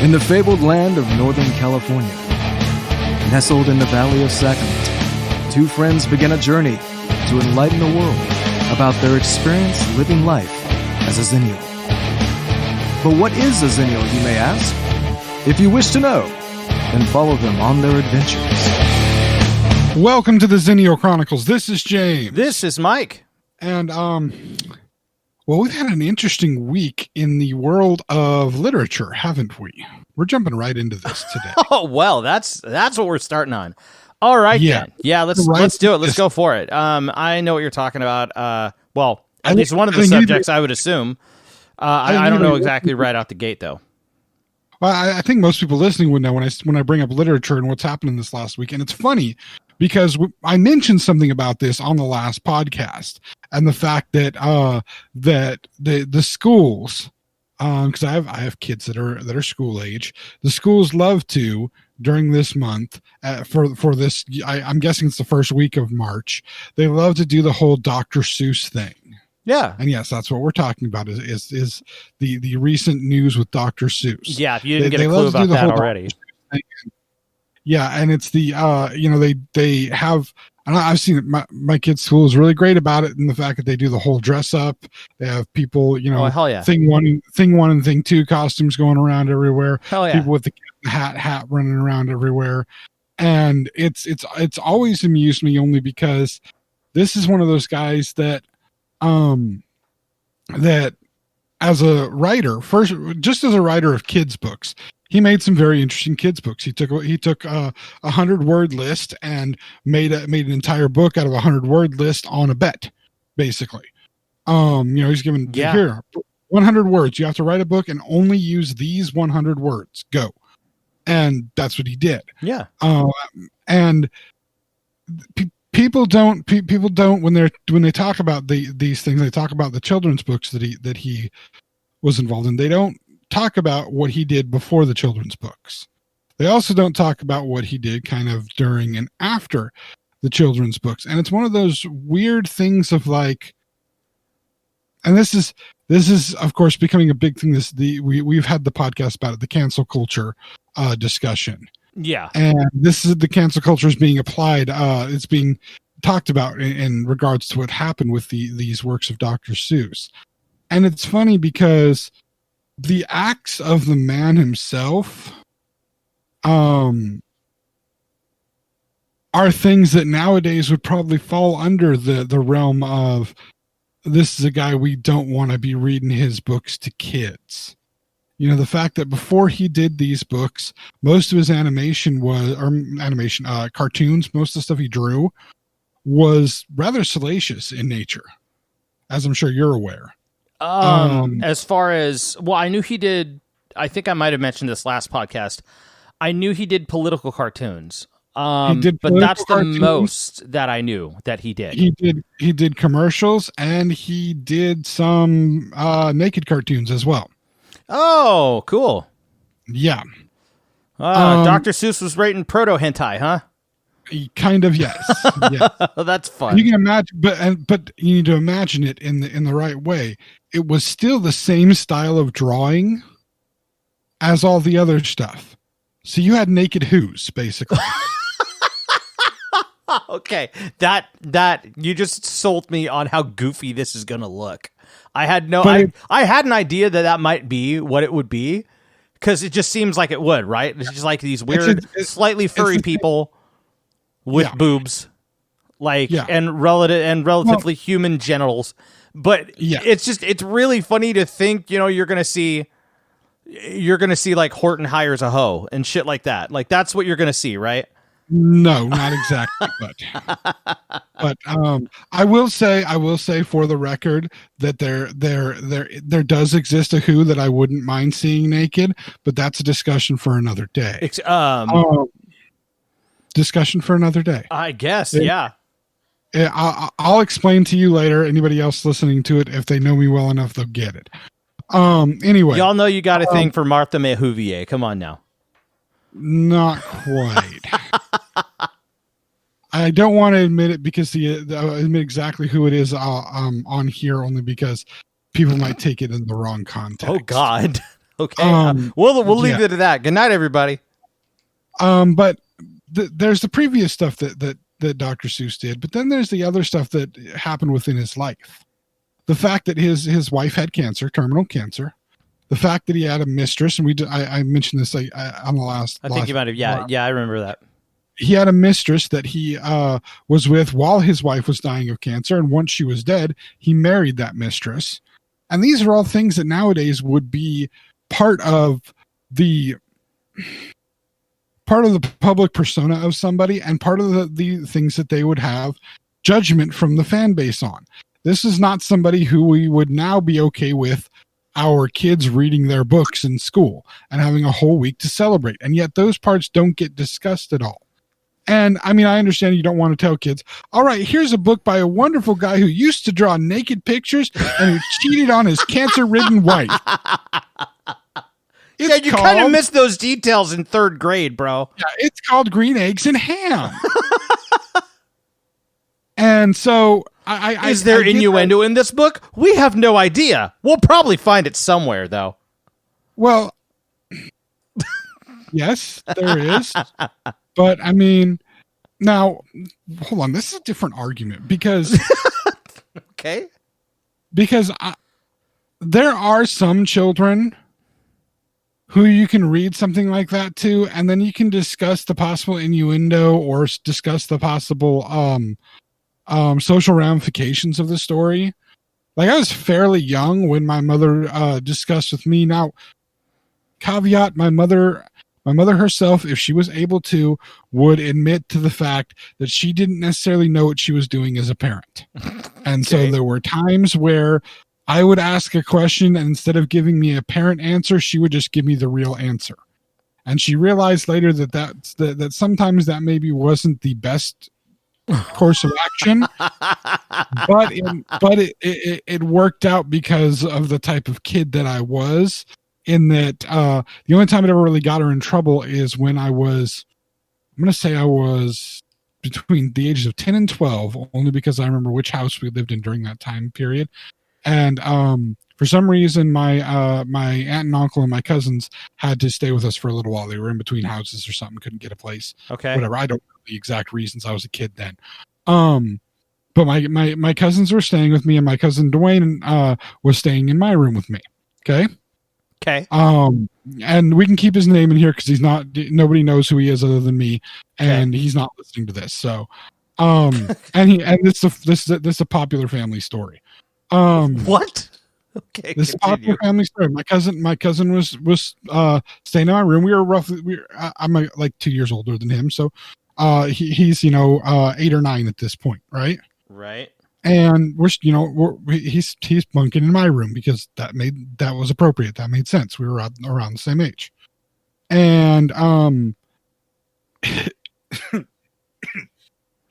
In the fabled land of Northern California, nestled in the Valley of Sacramento, two friends begin a journey to enlighten the world about their experience living life as a Xennial. But what is a Xennial, you may ask? If you wish to know, then follow them on their adventures. Welcome to the Xennial Chronicles. This is James. This is Mike. And, well, we've had an interesting week in the world of literature, haven't we? We're jumping right into this today. Oh, well, that's what we're starting on. All right, then. Yeah, let's do it. Let's go for it. I know what you're talking about. Well, at least one of the subjects, I would assume. I don't know exactly right out the gate, though. Well, I think most people listening would know when I bring up literature and what's happening this last week. And it's funny because I mentioned something about this on the last podcast and the fact that that the schools, because I have kids that are school age, the schools love to during this month for this. I'm guessing it's the first week of March. They love to do the whole Dr. Seuss thing. Yeah. And yes, that's what we're talking about is the recent news with Dr. Seuss. Yeah, if you didn't get a clue about that already. Yeah, and it's the they have, and I've seen it, my kids' school is really great about it, and the fact that they do the whole dress up. They have people, hell yeah. thing one and thing two costumes going around everywhere. Hell yeah. People with the hat running around everywhere. And it's always amused me only because this is one of those guys that that as a writer, just as a writer of kids books, he made some very interesting kids books. He took a 100-word list and made an entire book out of a 100-word list on a bet, basically. He's given here 100 words. You have to write a book and only use these 100 words. Go, and that's what he did. Yeah. And people don't when they talk about these things, they talk about the children's books that he was involved in. They don't talk about what he did before the children's books. They also don't talk about what he did kind of during and after the children's books. And it's one of those weird things of like, and this is of course becoming a big thing. We've had the podcast about it, the cancel culture discussion. Yeah. And this is the cancel culture is being applied. It's being talked about in regards to what happened with these works of Dr. Seuss. And it's funny because the acts of the man himself are things that nowadays would probably fall under the realm of, this is a guy we don't want to be reading his books to kids. The fact that before he did these books, most of his cartoons, most of the stuff he drew was rather salacious in nature, as I'm sure you're aware. As far as, well, I knew he did, I think I might have mentioned this last podcast. I knew he did political cartoons. But that's the most that I knew that he did. He did commercials, and he did some naked cartoons as well. Oh, cool. Yeah. Dr. Seuss was writing proto hentai, huh? Kind of, yes. Yeah. That's fun. You can imagine, but you need to imagine it in the right way. It was still the same style of drawing as all the other stuff. So you had naked who's basically. Okay, that you just sold me on how goofy this is gonna look. I had I had an idea that might be what it would be, because it just seems like it would, right? It's just like these weird, slightly furry people with boobs, and relatively human genitals. But it's really funny to think, you're gonna see like Horton hires a hoe and shit like that. Like that's what you're gonna see, right? No, not exactly, but I will say for the record that there does exist a who that I wouldn't mind seeing naked, but that's a discussion for another day. Discussion for another day, I guess. Yeah. I'll explain to you later. Anybody else listening to it, if they know me well enough, they'll get it. Anyway, y'all know you got a thing for Martha Mehuvier. Come on now. Not quite. I don't want to admit it because admit exactly who it is on here, only because people might take it in the wrong context. Oh God. Okay. We'll leave it at that. Good night, everybody. But there's the previous stuff that Dr. Seuss did, but then there's the other stuff that happened within his life. The fact that his wife had cancer, terminal cancer. The fact that he had a mistress, and I mentioned this on the last. I think you might have. Yeah, I remember that. He had a mistress that he was with while his wife was dying of cancer, and once she was dead, he married that mistress. And these are all things that nowadays would be part of the public persona of somebody, and part of the things that they would have judgment from the fan base on. This is not somebody who we would now be okay with our kids reading their books in school and having a whole week to celebrate. And yet those parts don't get discussed at all. And I mean, I understand you don't want to tell kids, all right, here's a book by a wonderful guy who used to draw naked pictures and who cheated on his cancer-ridden wife. Yeah, you kind of missed those details in third grade, bro. Yeah, it's called Green Eggs and Ham. And so is there innuendo in this book? We have no idea. We'll probably find it somewhere, though. Well, yes, there is. But I mean, now, hold on. This is a different argument because okay, because there are some children who you can read something like that to, and then you can discuss the possible innuendo or discuss the possible social ramifications of the story. Like, I was fairly young when my mother discussed with me. Now, caveat: my mother herself, if she was able to, would admit to the fact that she didn't necessarily know what she was doing as a parent. And so there were times where I would ask a question, and instead of giving me a parent answer, she would just give me the real answer. And she realized later that sometimes that maybe wasn't the best course of action, but it worked out because of the type of kid that I was. In that the only time it ever really got her in trouble is when I was between the ages of 10 and 12, only because I remember which house we lived in during that time period. And for some reason, my aunt and uncle and my cousins had to stay with us for a little while. They were in between houses or something, couldn't get a place. Okay. Whatever. I don't know the exact reasons. I was a kid then. But my cousins were staying with me, and my cousin Dwayne was staying in my room with me. Okay. Okay. And we can keep his name in here because nobody knows who he is other than me, and he's not listening to this. So, and this is a popular family story. What? Okay. This is a popular family story. My cousin was staying in my room. I'm like 2 years older than him, so he's 8 or 9 at this point, right? Right. And he's bunking in my room because that was appropriate. That made sense. We were around the same age. And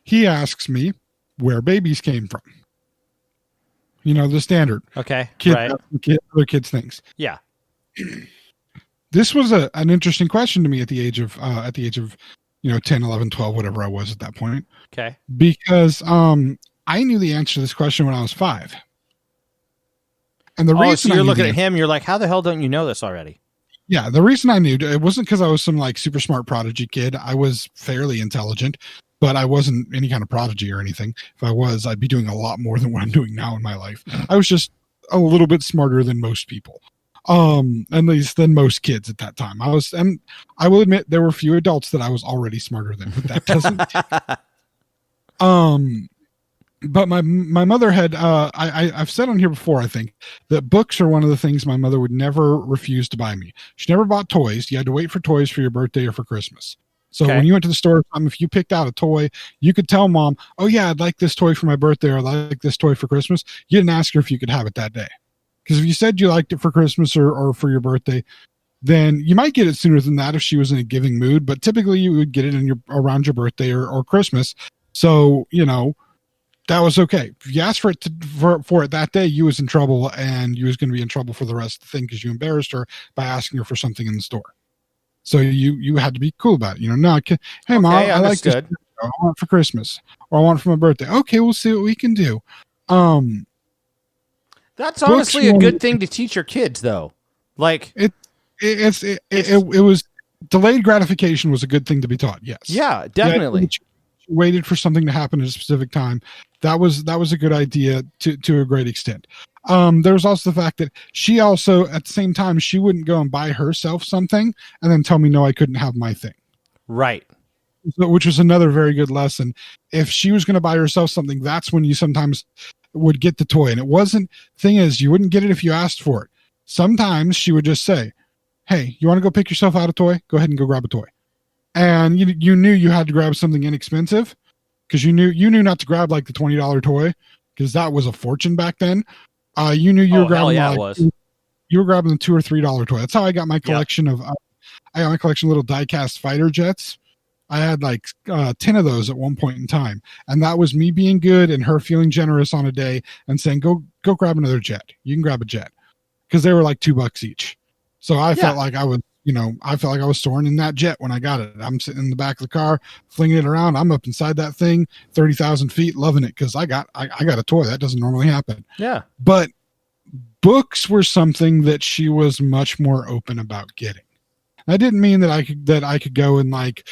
he asks me where babies came from. The standard. Okay. Other kids things. Yeah. This was an interesting question to me at the age of 10, 11, 12, whatever I was at that point. Okay. Because I knew the answer to this question when I was 5. And the reason so you're looking at him, you're like, how the hell don't you know this already? Yeah, the reason I knew, it wasn't because I was some like super smart prodigy kid. I was fairly intelligent, but I wasn't any kind of prodigy or anything. If I was, I'd be doing a lot more than what I'm doing now in my life. I was just a little bit smarter than most people. At least than most kids at that time. And I will admit there were a few adults that I was already smarter than, but that doesn't but my mother had I've said on here before, I think, that books are one of the things my mother would never refuse to buy me. She never bought toys. You had to wait for toys for your birthday or for Christmas. So when you went to the store, if you picked out a toy, you could tell mom, oh yeah, I'd like this toy for my birthday, or I'd like this toy for Christmas. You didn't ask her if you could have it that day. Because if you said you liked it for Christmas or for your birthday, then you might get it sooner than that if she was in a giving mood. But typically you would get it around your birthday or Christmas. So, that was okay. If you asked for it for it that day, you was in trouble, and you was going to be in trouble for the rest of the thing because you embarrassed her by asking her for something in the store. So you had to be cool about it. No, hey mom, I like this. I want it for Christmas, or I want it for my birthday. Okay, we'll see what we can do. That's honestly a good thing to teach your kids, though. Like it was delayed gratification was a good thing to be taught. Yes. Yeah, definitely. She waited for something to happen at a specific time. That was a good idea to a great extent. There was also the fact that she also, at the same time, she wouldn't go and buy herself something and then tell me no, I couldn't have my thing. Right. Which was another very good lesson. If she was going to buy herself something, that's when you sometimes would get the toy. And it wasn't, thing is, you wouldn't get it if you asked for it. Sometimes she would just say, hey, you want to go pick yourself out a toy? Go ahead and go grab a toy. And you knew you had to grab something inexpensive because you knew not to grab like the $20 toy because that was a fortune back then. You knew you were grabbing you were grabbing the $2 or $3 toy. That's how I got my collection of little die-cast fighter jets. I had like 10 of those at one point in time, and that was me being good and her feeling generous on a day and saying, "Go grab another jet. You can grab a jet," because they were like $2 each. So I felt like I was soaring in that jet when I got it. I'm sitting in the back of the car, flinging it around. I'm up inside that thing, 30,000 feet, loving it because I got a toy. That doesn't normally happen. Yeah, but books were something that she was much more open about getting. I didn't mean that I could go and like.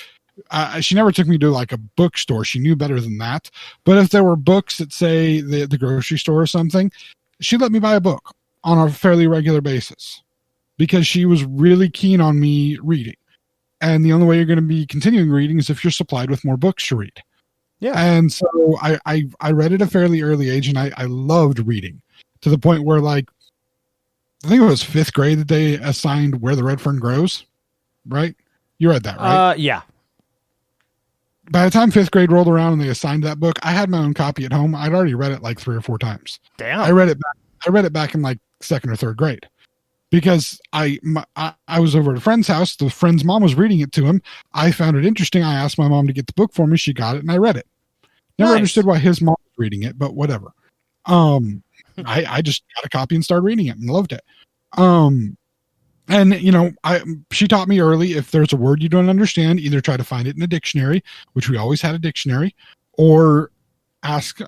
She never took me to like a bookstore. She knew better than that. But if there were books at, say, the grocery store or something, she let me buy a book on a fairly regular basis because she was really keen on me reading. And the only way you're going to be continuing reading is if you're supplied with more books to read. Yeah. And so I read at a fairly early age, and I loved reading to the point where, like, I think it was 5th grade that they assigned Where the Red Fern Grows, right? You read that, right? Yeah. By the time 5th grade rolled around and they assigned that book, I had my own copy at home. I'd already read it like 3 or 4 times. Damn. I read it back in like 2nd or 3rd grade because I was over at a friend's house. The friend's mom was reading it to him. I found it interesting. I asked my mom to get the book for me. She got it and I read it. Never understood why his mom was reading it, but whatever. I just got a copy and started reading it and loved it. And, she taught me early, if there's a word you don't understand, either try to find it in a dictionary, which we always had a dictionary, or ask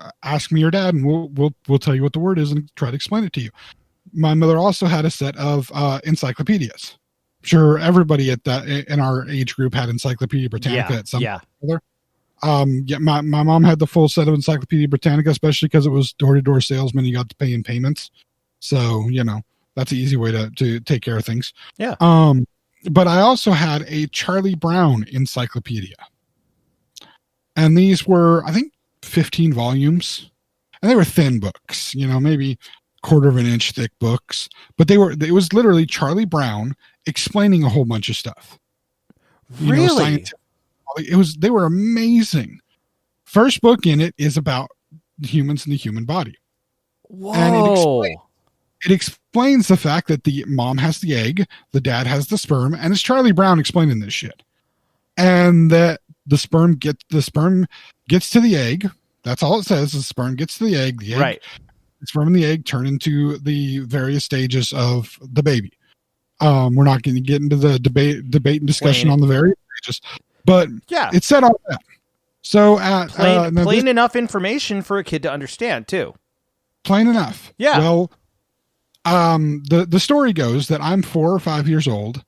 me or dad, and we'll tell you what the word is and try to explain it to you. My mother also had a set of encyclopedias. I'm sure everybody in our age group had Encyclopedia Britannica at some point. My mom had the full set of Encyclopedia Britannica, especially because it was door-to-door salesman. You got to pay in payments. So, that's an easy way to take care of things. Yeah. But I also had a Charlie Brown encyclopedia. And these were, I think, 15 volumes. And they were thin books, maybe 1/4 of an inch thick books. But it was literally Charlie Brown explaining a whole bunch of stuff. Really? They were amazing. First book in it is about humans and the human body. Whoa. And it explains the fact that the mom has the egg, the dad has the sperm, and it's Charlie Brown explaining this shit. And that the sperm gets to the egg. That's all it says. The sperm gets to the egg. The egg, right. The sperm and the egg turn into the various stages of the baby. We're not going to get into the debate and discussion on the various stages, but it said all that. So plain enough information for a kid to understand too. Plain enough. Yeah. Well, the story goes that I'm 4 or 5 years old.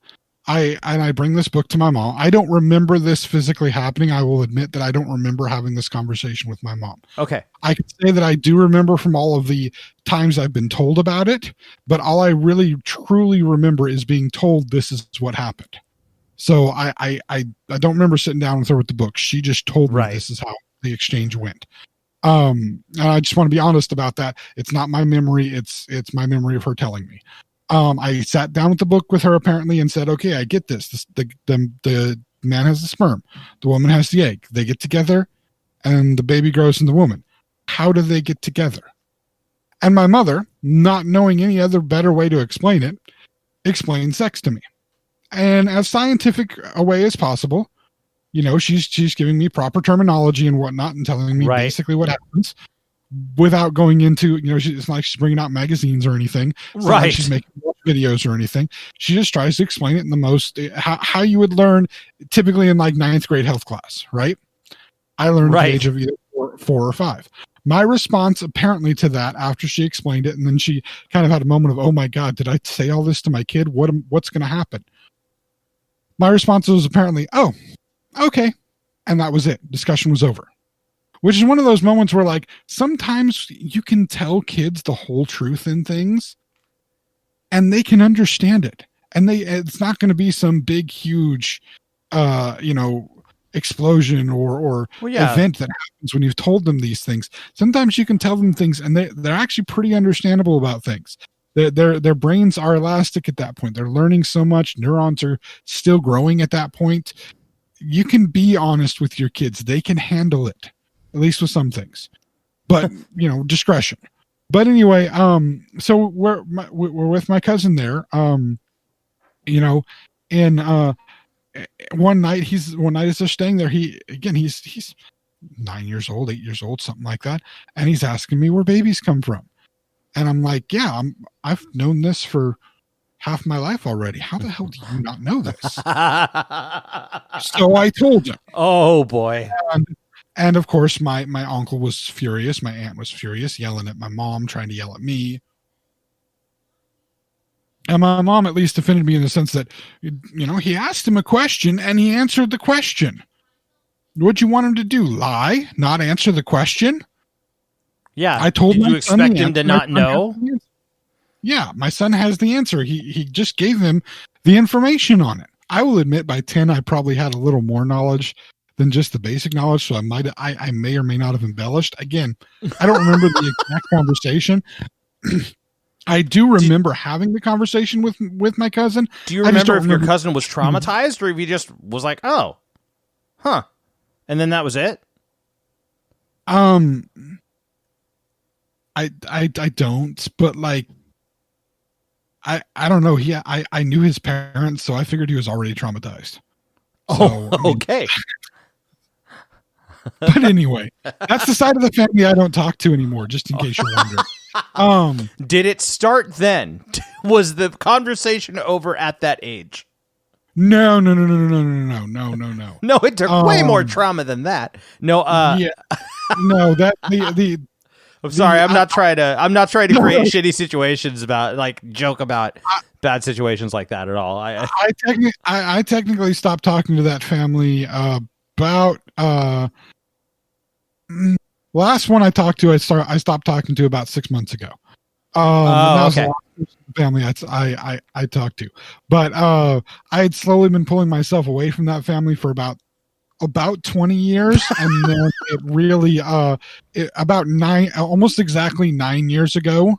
I bring this book to my mom. I don't remember this physically happening. I will admit that I don't remember having this conversation with my mom. Okay. I can say that I do remember from all of the times I've been told about it, but all I really truly remember is being told this is what happened. So I don't remember sitting down with her with the book. She just told me this is how the exchange went. And I just want to be honest about that. It's not my memory. It's my memory of her telling me. I sat down with the book with her apparently and said, okay, I get this. The man has the sperm. The woman has the egg. They get together and the baby grows in the woman. How do they get together? And my mother, not knowing any other better way to explain it, explained sex to me. And as scientific a way as possible, she's giving me proper terminology and whatnot and telling me basically what happens without going into, it's not like she's bringing out magazines or anything. It's not like she's making videos or anything. She just tries to explain it in the most, how you would learn typically in like 9th grade health class, right? I learned at the age of either 4 or 5. My response apparently to that, after she explained it, and then she kind of had a moment of, oh my God, did I say all this to my kid? What's going to happen? My response was apparently, oh, okay. And that was it. Discussion was over. Which is one of those moments where, like, sometimes you can tell kids the whole truth in things and they can understand it. And it's not going to be some big, huge, explosion or event that happens when you've told them these things. Sometimes you can tell them things and they're actually pretty understandable about things. Their brains are elastic at that point. They're learning so much. Neurons are still growing at that point. You can be honest with your kids. They can handle it, at least with some things. But, discretion. But anyway, so we're with my cousin there, and one night as they're staying there, he's 9 years old, 8 years old, something like that. And he's asking me where babies come from. And I'm like, yeah, I've known this for half my life already. How the hell do you not know this? So I told him. Oh boy. And of course my uncle was furious. My aunt was furious, yelling at my mom, trying to yell at me. And my mom at least defended me in the sense that, he asked him a question and he answered the question. What'd you want him to do? Lie? Not answer the question? Yeah. I told him. Did you expect him to not know? Yeah, my son has the answer. He just gave him the information on it. I will admit by 10, I probably had a little more knowledge than just the basic knowledge. So I may or may not have embellished. Again, I don't remember the exact conversation. I do remember having the conversation with my cousin. Do you remember if your cousin was traumatized or if he just was like, oh, huh. And then that was it? I don't, but like, I don't know. I knew his parents, so I figured he was already traumatized. So, okay. But anyway, that's the side of the family I don't talk to anymore, just in case you're wondering. Did it start then? Was the conversation over at that age? No. No, it took way more trauma than that. No, yeah. No, that I'm sorry. I'm not trying to create shitty situations joke about bad situations like that at all. I technically stopped talking to that family about last one I talked to. I stopped talking to about 6 months ago. That was the last family I talked to, but I had slowly been pulling myself away from that family for about 20 years, and then it really almost exactly 9 years ago,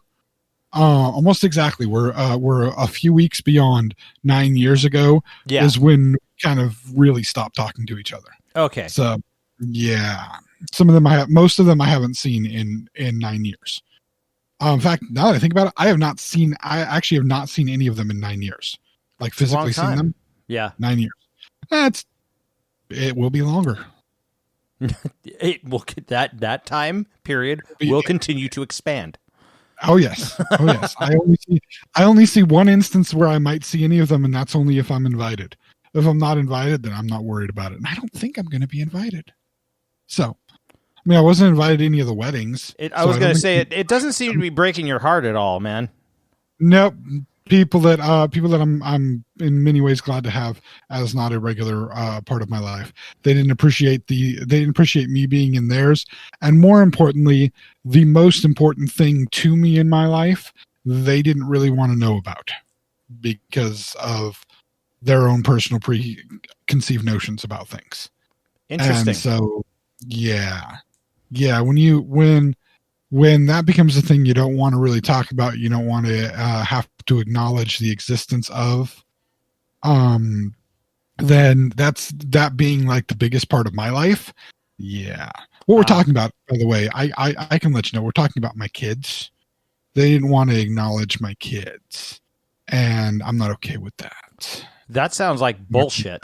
almost exactly, we're a few weeks beyond 9 years ago, is when we kind of really stopped talking to each other. Okay. So yeah, most of them I haven't seen in 9 years. In fact, now that I think about it, I actually have not seen any of them in 9 years, like physically seen them. Yeah. 9 years. It will be longer. It will that time period will continue to expand. Oh yes. I only see one instance where I might see any of them, and that's only if I'm invited. If I'm not invited, then I'm not worried about it. And I don't think I'm going to be invited. So, I wasn't invited to any of the weddings. I was going to say it doesn't seem to be breaking your heart at all, man. Nope. People that I'm in many ways glad to have as not a regular part of my life. They didn't appreciate me being in theirs, and more importantly, the most important thing to me in my life, they didn't really want to know about because of their own personal preconceived notions about things. Interesting. And so, yeah, when that becomes a thing you don't want to really talk about, you don't want to have to acknowledge the existence of, then that being like the biggest part of my life. Yeah. What we're talking about, by the way, I can let you know, we're talking about my kids. They didn't want to acknowledge my kids, and I'm not okay with that. That sounds like bullshit.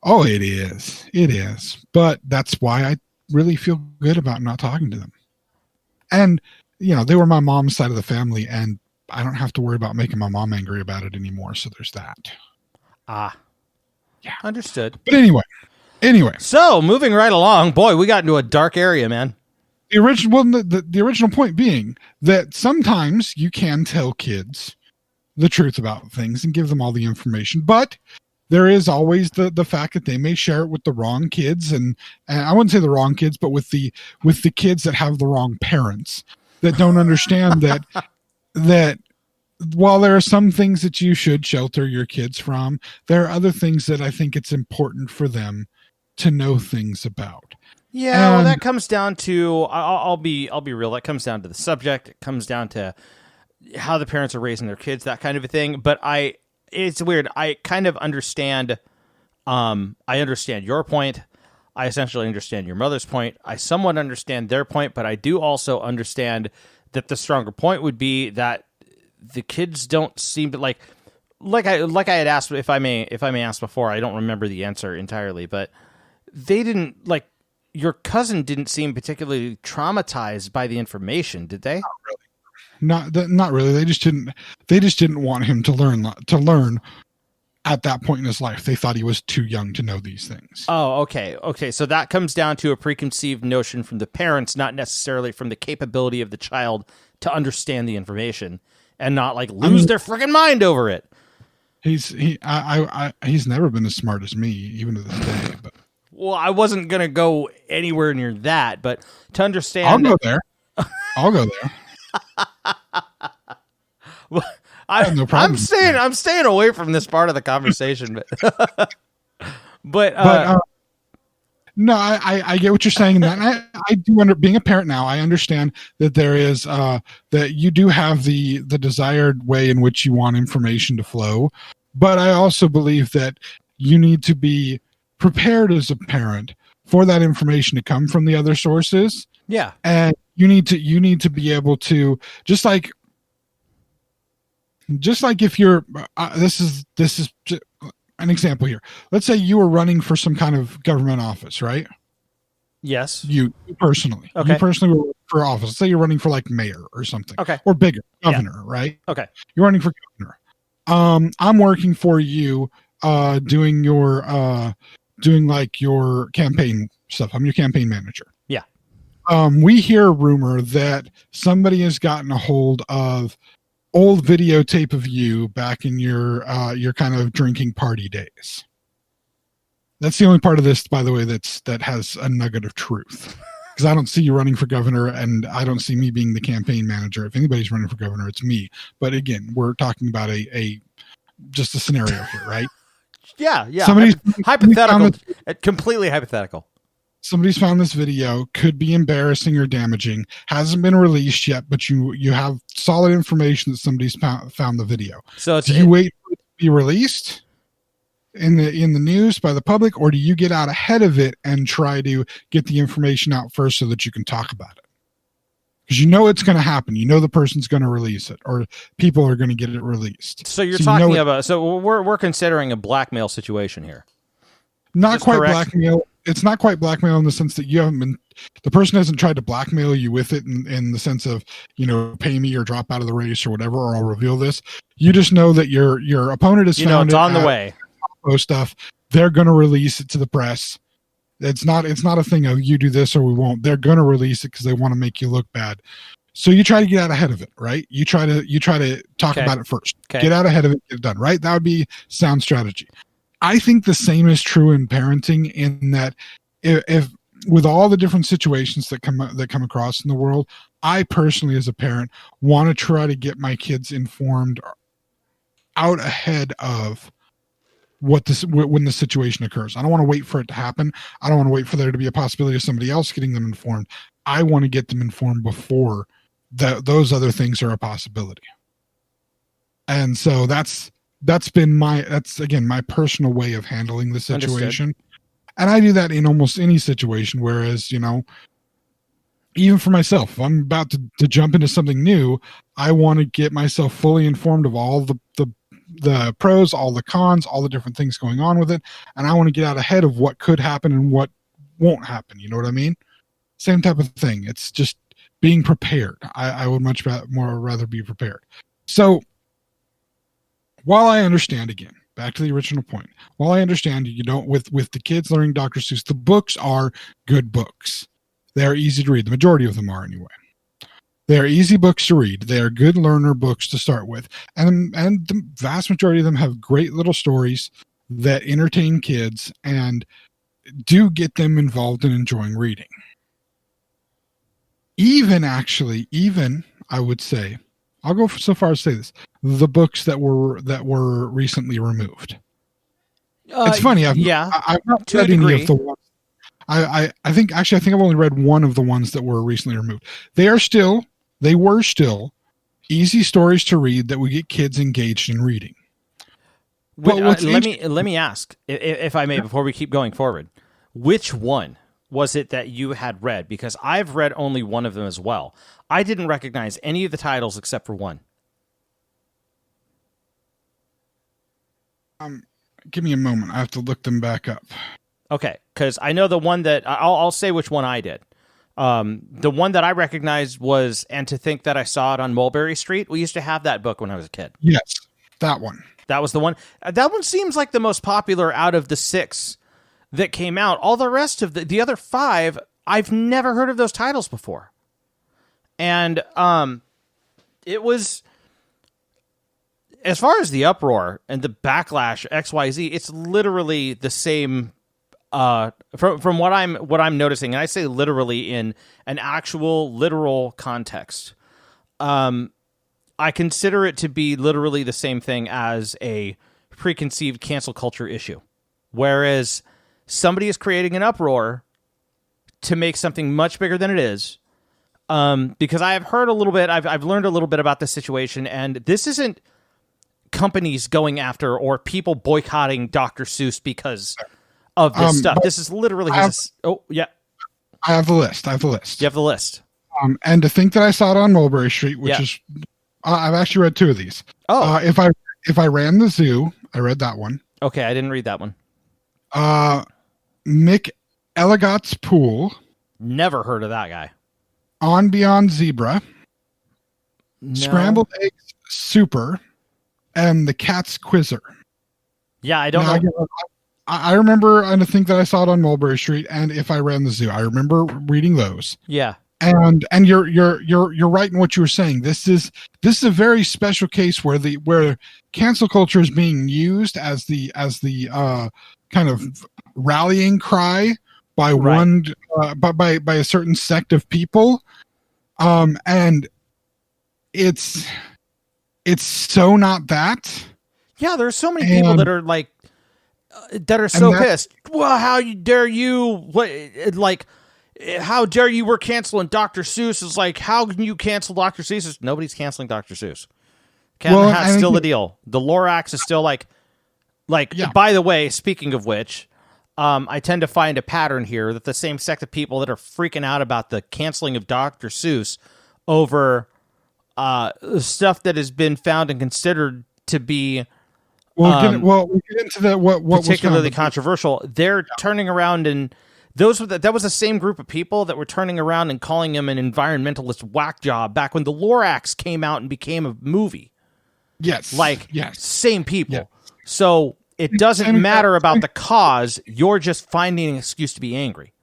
Oh, it is. But that's why I really feel good about not talking to them. And, they were my mom's side of the family, and I don't have to worry about making my mom angry about it anymore. So there's that. Ah. Yeah. Understood. But anyway. So moving right along, boy, we got into a dark area, man. the original point being that sometimes you can tell kids the truth about things and give them all the information, but there is always the fact that they may share it with the wrong kids, and I wouldn't say the wrong kids, but with the kids that have the wrong parents that don't understand that while there are some things that you should shelter your kids from, there are other things that I think it's important for them to know things about. Yeah, well, that comes down to I'll be real. That comes down to the subject. It comes down to how the parents are raising their kids, that kind of a thing. But it's weird. I kind of understand. I understand your point. I essentially understand your mother's point. I somewhat understand their point, but I do also understand that the stronger point would be that the kids don't seem to like I had asked, if I may ask before. I don't remember the answer entirely, but they didn't like. Your cousin didn't seem particularly traumatized by the information, did they? Not really. They just didn't want him to learn at that point in his life. They thought he was too young to know these things. Oh, okay. Okay. So that comes down to a preconceived notion from the parents, not necessarily from the capability of the child to understand the information and not like lose their freaking mind over it. He's never been as smart as me, even to this day, but. Well, I wasn't going to go anywhere near that, but to understand... I'll go there. Well, I'm staying away from this part of the conversation, but no, I get what you're saying. That I do being a parent now, I understand that there is that you do have the desired way in which you want information to flow, but I also believe that you need to be prepared as a parent for that information to come from the other sources. Yeah. And you need to be able to just like if you're this is an example here. Let's say you were running for some kind of government office, right? Yes. You personally. Okay. You personally were for office. Let's say you're running for like mayor or something. Okay. Or bigger, governor, right? Okay. You're running for governor. I'm working for you doing like your campaign stuff. I'm your campaign manager. Yeah. We hear a rumor that somebody has gotten a hold of old videotape of you back in your kind of drinking party days. That's the only part of this, by the way, that has a nugget of truth. Because I don't see you running for governor, and I don't see me being the campaign manager. If anybody's running for governor, it's me. But again, we're talking about just a scenario here, right? Yeah. Hypothetical, completely hypothetical. Somebody's found this video, could be embarrassing or damaging, hasn't been released yet, but you have solid information that somebody's found the video. So do you wait for it to be released in the news by the public, or do you get out ahead of it and try to get the information out first so that you can talk about it? Because you know it's going to happen. You know the person's going to release it, or people are going to get it released. So you're talking about. So we're considering a blackmail situation here. Not quite blackmail. It's not quite blackmail in the sense that the person hasn't tried to blackmail you with it in the sense of, pay me or drop out of the race or whatever, or I'll reveal this. You just know that your opponent has found it's on the way. Stuff. They're going to release it to the press. It's not a thing of you do this or we won't. They're going to release it because they want to make you look bad. So you try to get out ahead of it, right? You try to talk about it first. Okay. Get out ahead of it, get it done, right? That would be sound strategy. I think the same is true in parenting, in that if with all the different situations that come across in the world, I personally as a parent want to try to get my kids informed out ahead of when the situation occurs. I don't want to wait for it to happen. I don't want to wait for there to be a possibility of somebody else getting them informed. I want to get them informed before those other things are a possibility. And so that's again my personal way of handling the situation. Understood. And I do that in almost any situation. Whereas, even for myself, if I'm about to jump into something new, I want to get myself fully informed of all the pros, all the cons, all the different things going on with it. And I want to get out ahead of what could happen and what won't happen. You know what I mean? Same type of thing. It's just being prepared. I would much rather be prepared. So while I understand, again, back to the original point, while I understand, with the kids learning Dr. Seuss, the books are good books. They are easy to read. The majority of them are anyway. They are easy books to read. They are good learner books to start with. And the vast majority of them have great little stories that entertain kids and do get them involved in enjoying reading. Even I would say, I'll go so far as to say this, the books that were recently removed. It's funny. I've not read any of the ones. I think I've only read one of the ones that were recently removed. They were still easy stories to read that would get kids engaged in reading. Let me ask, if I may, before we keep going forward, which one was it that you had read? Because I've read only one of them as well. I didn't recognize any of the titles except for one. Give me a moment. I have to look them back up. Okay, because I know the one that I'll say which one I did. The one that I recognized was "And to Think That I Saw It on Mulberry Street." We used to have that book when I was a kid. Yes, that one. That was the one. That one seems like the most popular out of the 6 that came out. All the rest of the other 5, I've never heard of those titles before. And it was, as far as the uproar and the backlash, XYZ, it's literally the same. From what I'm noticing, and I say literally in an actual literal context, I consider it to be literally the same thing as a preconceived cancel culture issue, whereas somebody is creating an uproar to make something much bigger than it is. Because I have heard a little bit, I've learned a little bit about this situation, and this isn't companies going after or people boycotting Dr. Seuss because of this stuff. This is literally I have the list. You have the list. And to think that I saw it on Mulberry Street, which is, I've actually read 2 of these. Oh, if I ran the zoo, I read that one. Okay, I didn't read that one. Mick Elligott's Pool. Never heard of that guy. On Beyond Zebra. No. Scrambled Eggs Super. And The Cat's Quizzer. Yeah, I don't know. I remember, and I think that I saw it on Mulberry Street, and If I Ran the Zoo. I remember reading those. Yeah. And you're right in what you were saying. This is a very special case where cancel culture is being used as the kind of rallying cry by one by a certain sect of people, and it's so not that. Yeah, there's so many people that are like that are so pissed. Well, how dare you? What like? How dare you? We're canceling Dr. Seuss. Is like, how can you cancel Dr. Seuss? Nobody's canceling Dr. Seuss. That's still the deal. The Lorax is still like. Yeah. By the way, speaking of which, I tend to find a pattern here that the same sect of people that are freaking out about the canceling of Dr. Seuss over stuff that has been found and considered to be we'll get into that. What particularly controversial? They're turning around and. That was the same group of people that were turning around and calling him an environmentalist whack job back when the Lorax came out and became a movie. Yes. Same people. Yes. So it doesn't matter about the cause. You're just finding an excuse to be angry.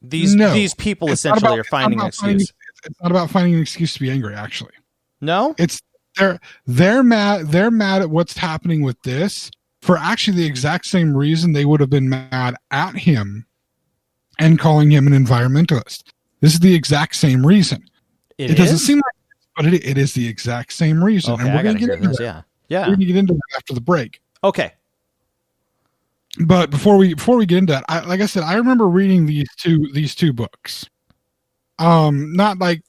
These people essentially are finding an excuse. It's not about finding an excuse to be angry, actually. No? It's they're mad at what's happening with this. For actually the exact same reason they would have been mad at him and calling him an environmentalist. This is the exact same reason. It doesn't seem like it, but it is the exact same reason. Okay, and we're going to get into that. Yeah. We're going to get into that after the break. Okay. But before we get into that, like I said, I remember reading these two books. Not like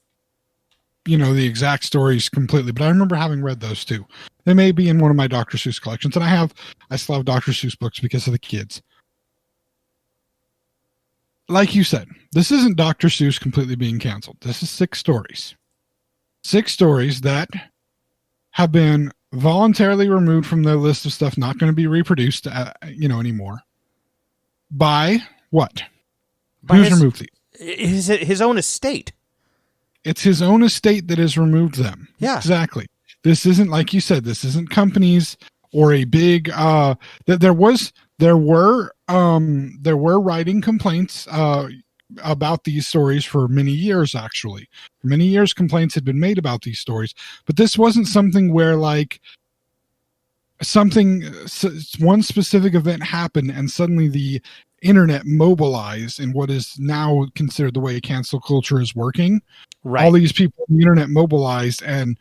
the exact stories completely, but I remember having read those 2. They may be in one of my Dr. Seuss collections, and I still have Dr. Seuss books because of the kids. Like you said, this isn't Dr. Seuss completely being canceled. This is 6 stories. 6 stories that have been voluntarily removed from the list of stuff not going to be reproduced, anymore. By what? Who's removed these? His own estate. It's his own estate that has removed them. Yeah. Exactly. This isn't, like you said, this isn't companies or a big there were writing complaints about these stories for many years. Actually, for many years, complaints had been made about these stories, but this wasn't something where like one specific event happened and suddenly the internet mobilized in what is now considered the way cancel culture is working. Right. All these people on the internet mobilized and,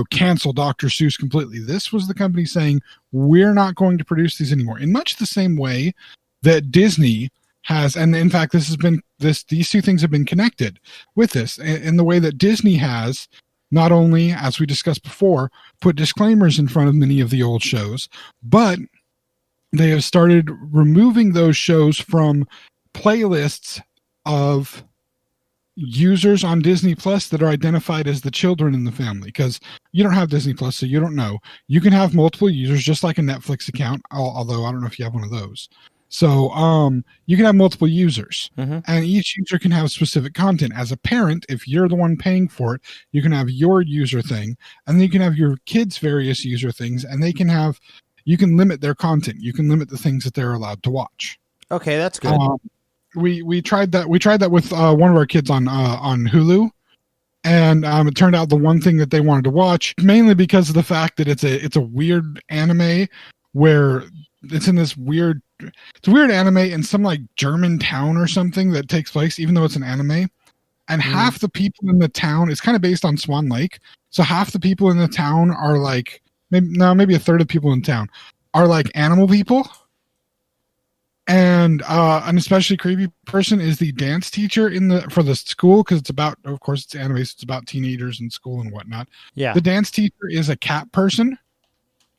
cancel Dr. Seuss completely. This was the company saying, we're not going to produce these anymore. In much the same way that Disney has, and in fact, these two things have been connected with this in the way that Disney has not only, as we discussed before, put disclaimers in front of many of the old shows, but they have started removing those shows from playlists of users on Disney Plus that are identified as the children in the family. Because you don't have Disney Plus, so you don't know. You can have multiple users, just like a Netflix account, although I don't know if you have one of those. So you can have multiple users, and each user can have specific content. As a parent, if you're the one paying for it, you can have your user thing, and then you can have your kids' various user things, and you can limit their content. You can limit the things that they're allowed to watch. Okay, that's good. We tried that. We tried that with one of our kids on Hulu, and it turned out the one thing that they wanted to watch, mainly because of the fact that it's a weird anime where it's in this weird. It's a weird anime in some like German town or something that takes place, even though it's an anime. And half the people in the town, it's kind of based on Swan Lake. So half the people in the town are like, maybe a third of people in town are like animal people. And an especially creepy person is the dance teacher for the school, because of course it's anime, so it's about teenagers in school and whatnot. Yeah. The dance teacher is a cat person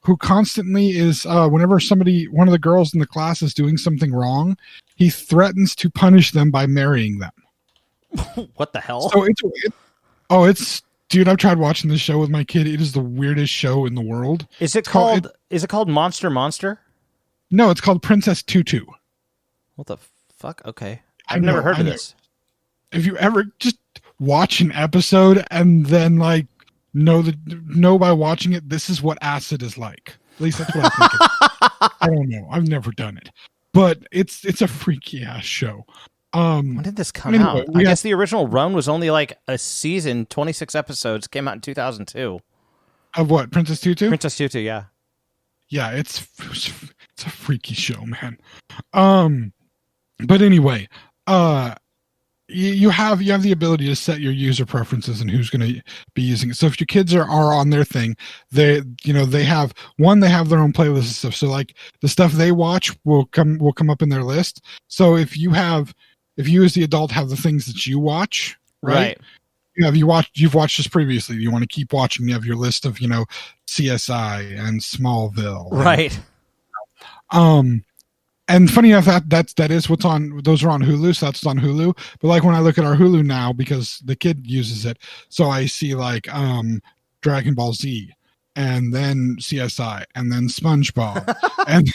who constantly is, whenever one of the girls in the class is doing something wrong, he threatens to punish them by marrying them. What the hell? So dude, I've tried watching this show with my kid. It is the weirdest show in the world. Is it called Monster? No, it's called Princess Tutu. What the fuck? Okay. I've never heard of this. If you ever just watch an episode and then like know by watching it, this is what acid is like. At least that's what I think. I don't know. I've never done it, but it's a freaky ass show. When did this come out? I guess the original run was only like a season, 26 episodes. Came out in 2002. Of what? Princess Tutu? Princess Tutu, yeah. Yeah, it's a freaky show, man. But anyway, you have the ability to set your user preferences and who's going to be using it. So if your kids are on their thing, they have their own playlist and stuff. So like the stuff they watch will come up in their list. So if you as the adult have the things that you watch, right? You've watched this previously. You want to keep watching. You have your list of CSI and Smallville, right? And funny enough, that is what's on. Those are on Hulu, so that's on Hulu. But like when I look at our Hulu now, because the kid uses it, so I see like Dragon Ball Z, and then CSI, and then SpongeBob, and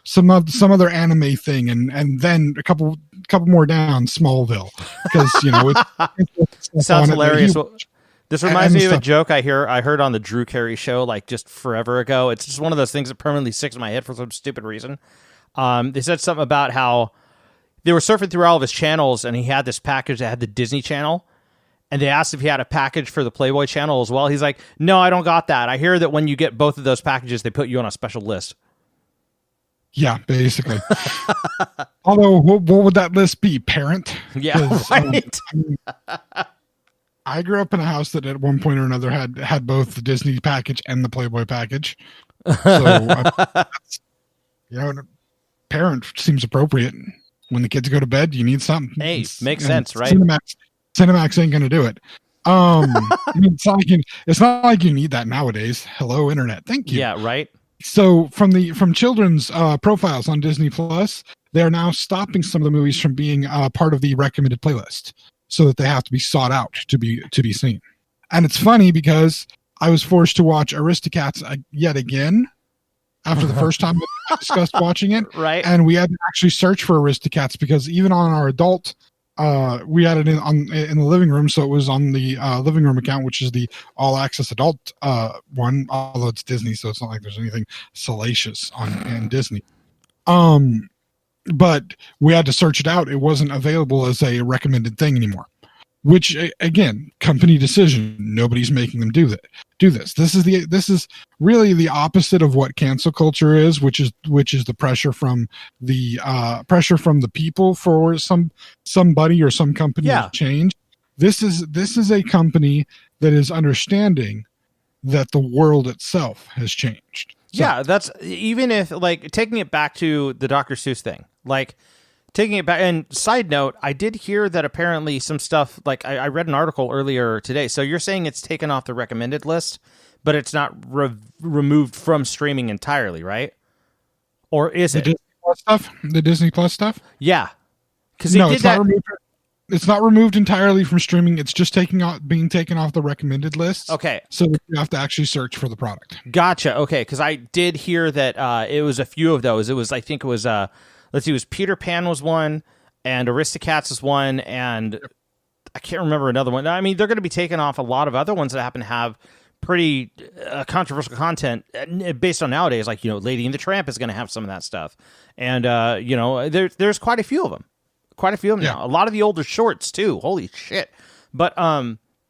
some other anime thing, and then a couple more down, Smallville, because it's sounds hilarious. This reminds me of a joke I heard on the Drew Carey show like just forever ago. It's just one of those things that permanently sticks in my head for some stupid reason. They said something about how they were surfing through all of his channels and he had this package that had the Disney Channel, and they asked if he had a package for the Playboy Channel as well. He's like, no, I don't got that. I hear that when you get both of those packages, they put you on a special list. Yeah, basically. Although, what would that list be? Parent? Yeah, right. I grew up in a house that at one point or another had both the Disney package and the Playboy package. So, parent seems appropriate. When the kids go to bed, you need something. Hey, makes sense, right? Cinemax ain't gonna do it. It's not like you need that nowadays. Hello, internet. Thank you. Yeah, right. So from children's profiles on Disney Plus, they are now stopping some of the movies from being part of the recommended playlist, so that they have to be sought out to be seen. And it's funny because I was forced to watch Aristocats yet again after the first time we discussed watching it. Right. And we had to actually search for Aristocats because even on our adult, we had it in the living room. So it was on the living room account, which is the all access adult one, although it's Disney. So it's not like there's anything salacious in Disney. but we had to search it out. It wasn't available as a recommended thing anymore. Which, again, company decision. Nobody's making them do that. Do this. This is really the opposite of what cancel culture is, which is the pressure from the people for somebody or some company to change. This is a company that is understanding that the world itself has changed. So, yeah, that's even if like taking it back to the Dr. Seuss thing, like. Taking it back, and side note, I did hear that apparently some stuff, like I read an article earlier today. So you're saying it's taken off the recommended list, but it's not removed from streaming entirely, right? Or is it? The Disney Plus stuff? Yeah. Because it's not removed entirely from streaming. It's just being taken off the recommended list. Okay. So you have to actually search for the product. Gotcha. Okay. Because I did hear that it was a few of those. It was let's see, it was Peter Pan was one, and Aristocats is one, and I can't remember another one. I mean, they're going to be taking off a lot of other ones that happen to have pretty controversial content based on nowadays. Like, Lady and the Tramp is going to have some of that stuff. And, there's quite a few of them. Quite a few of them now. A lot of the older shorts, too. Holy shit. But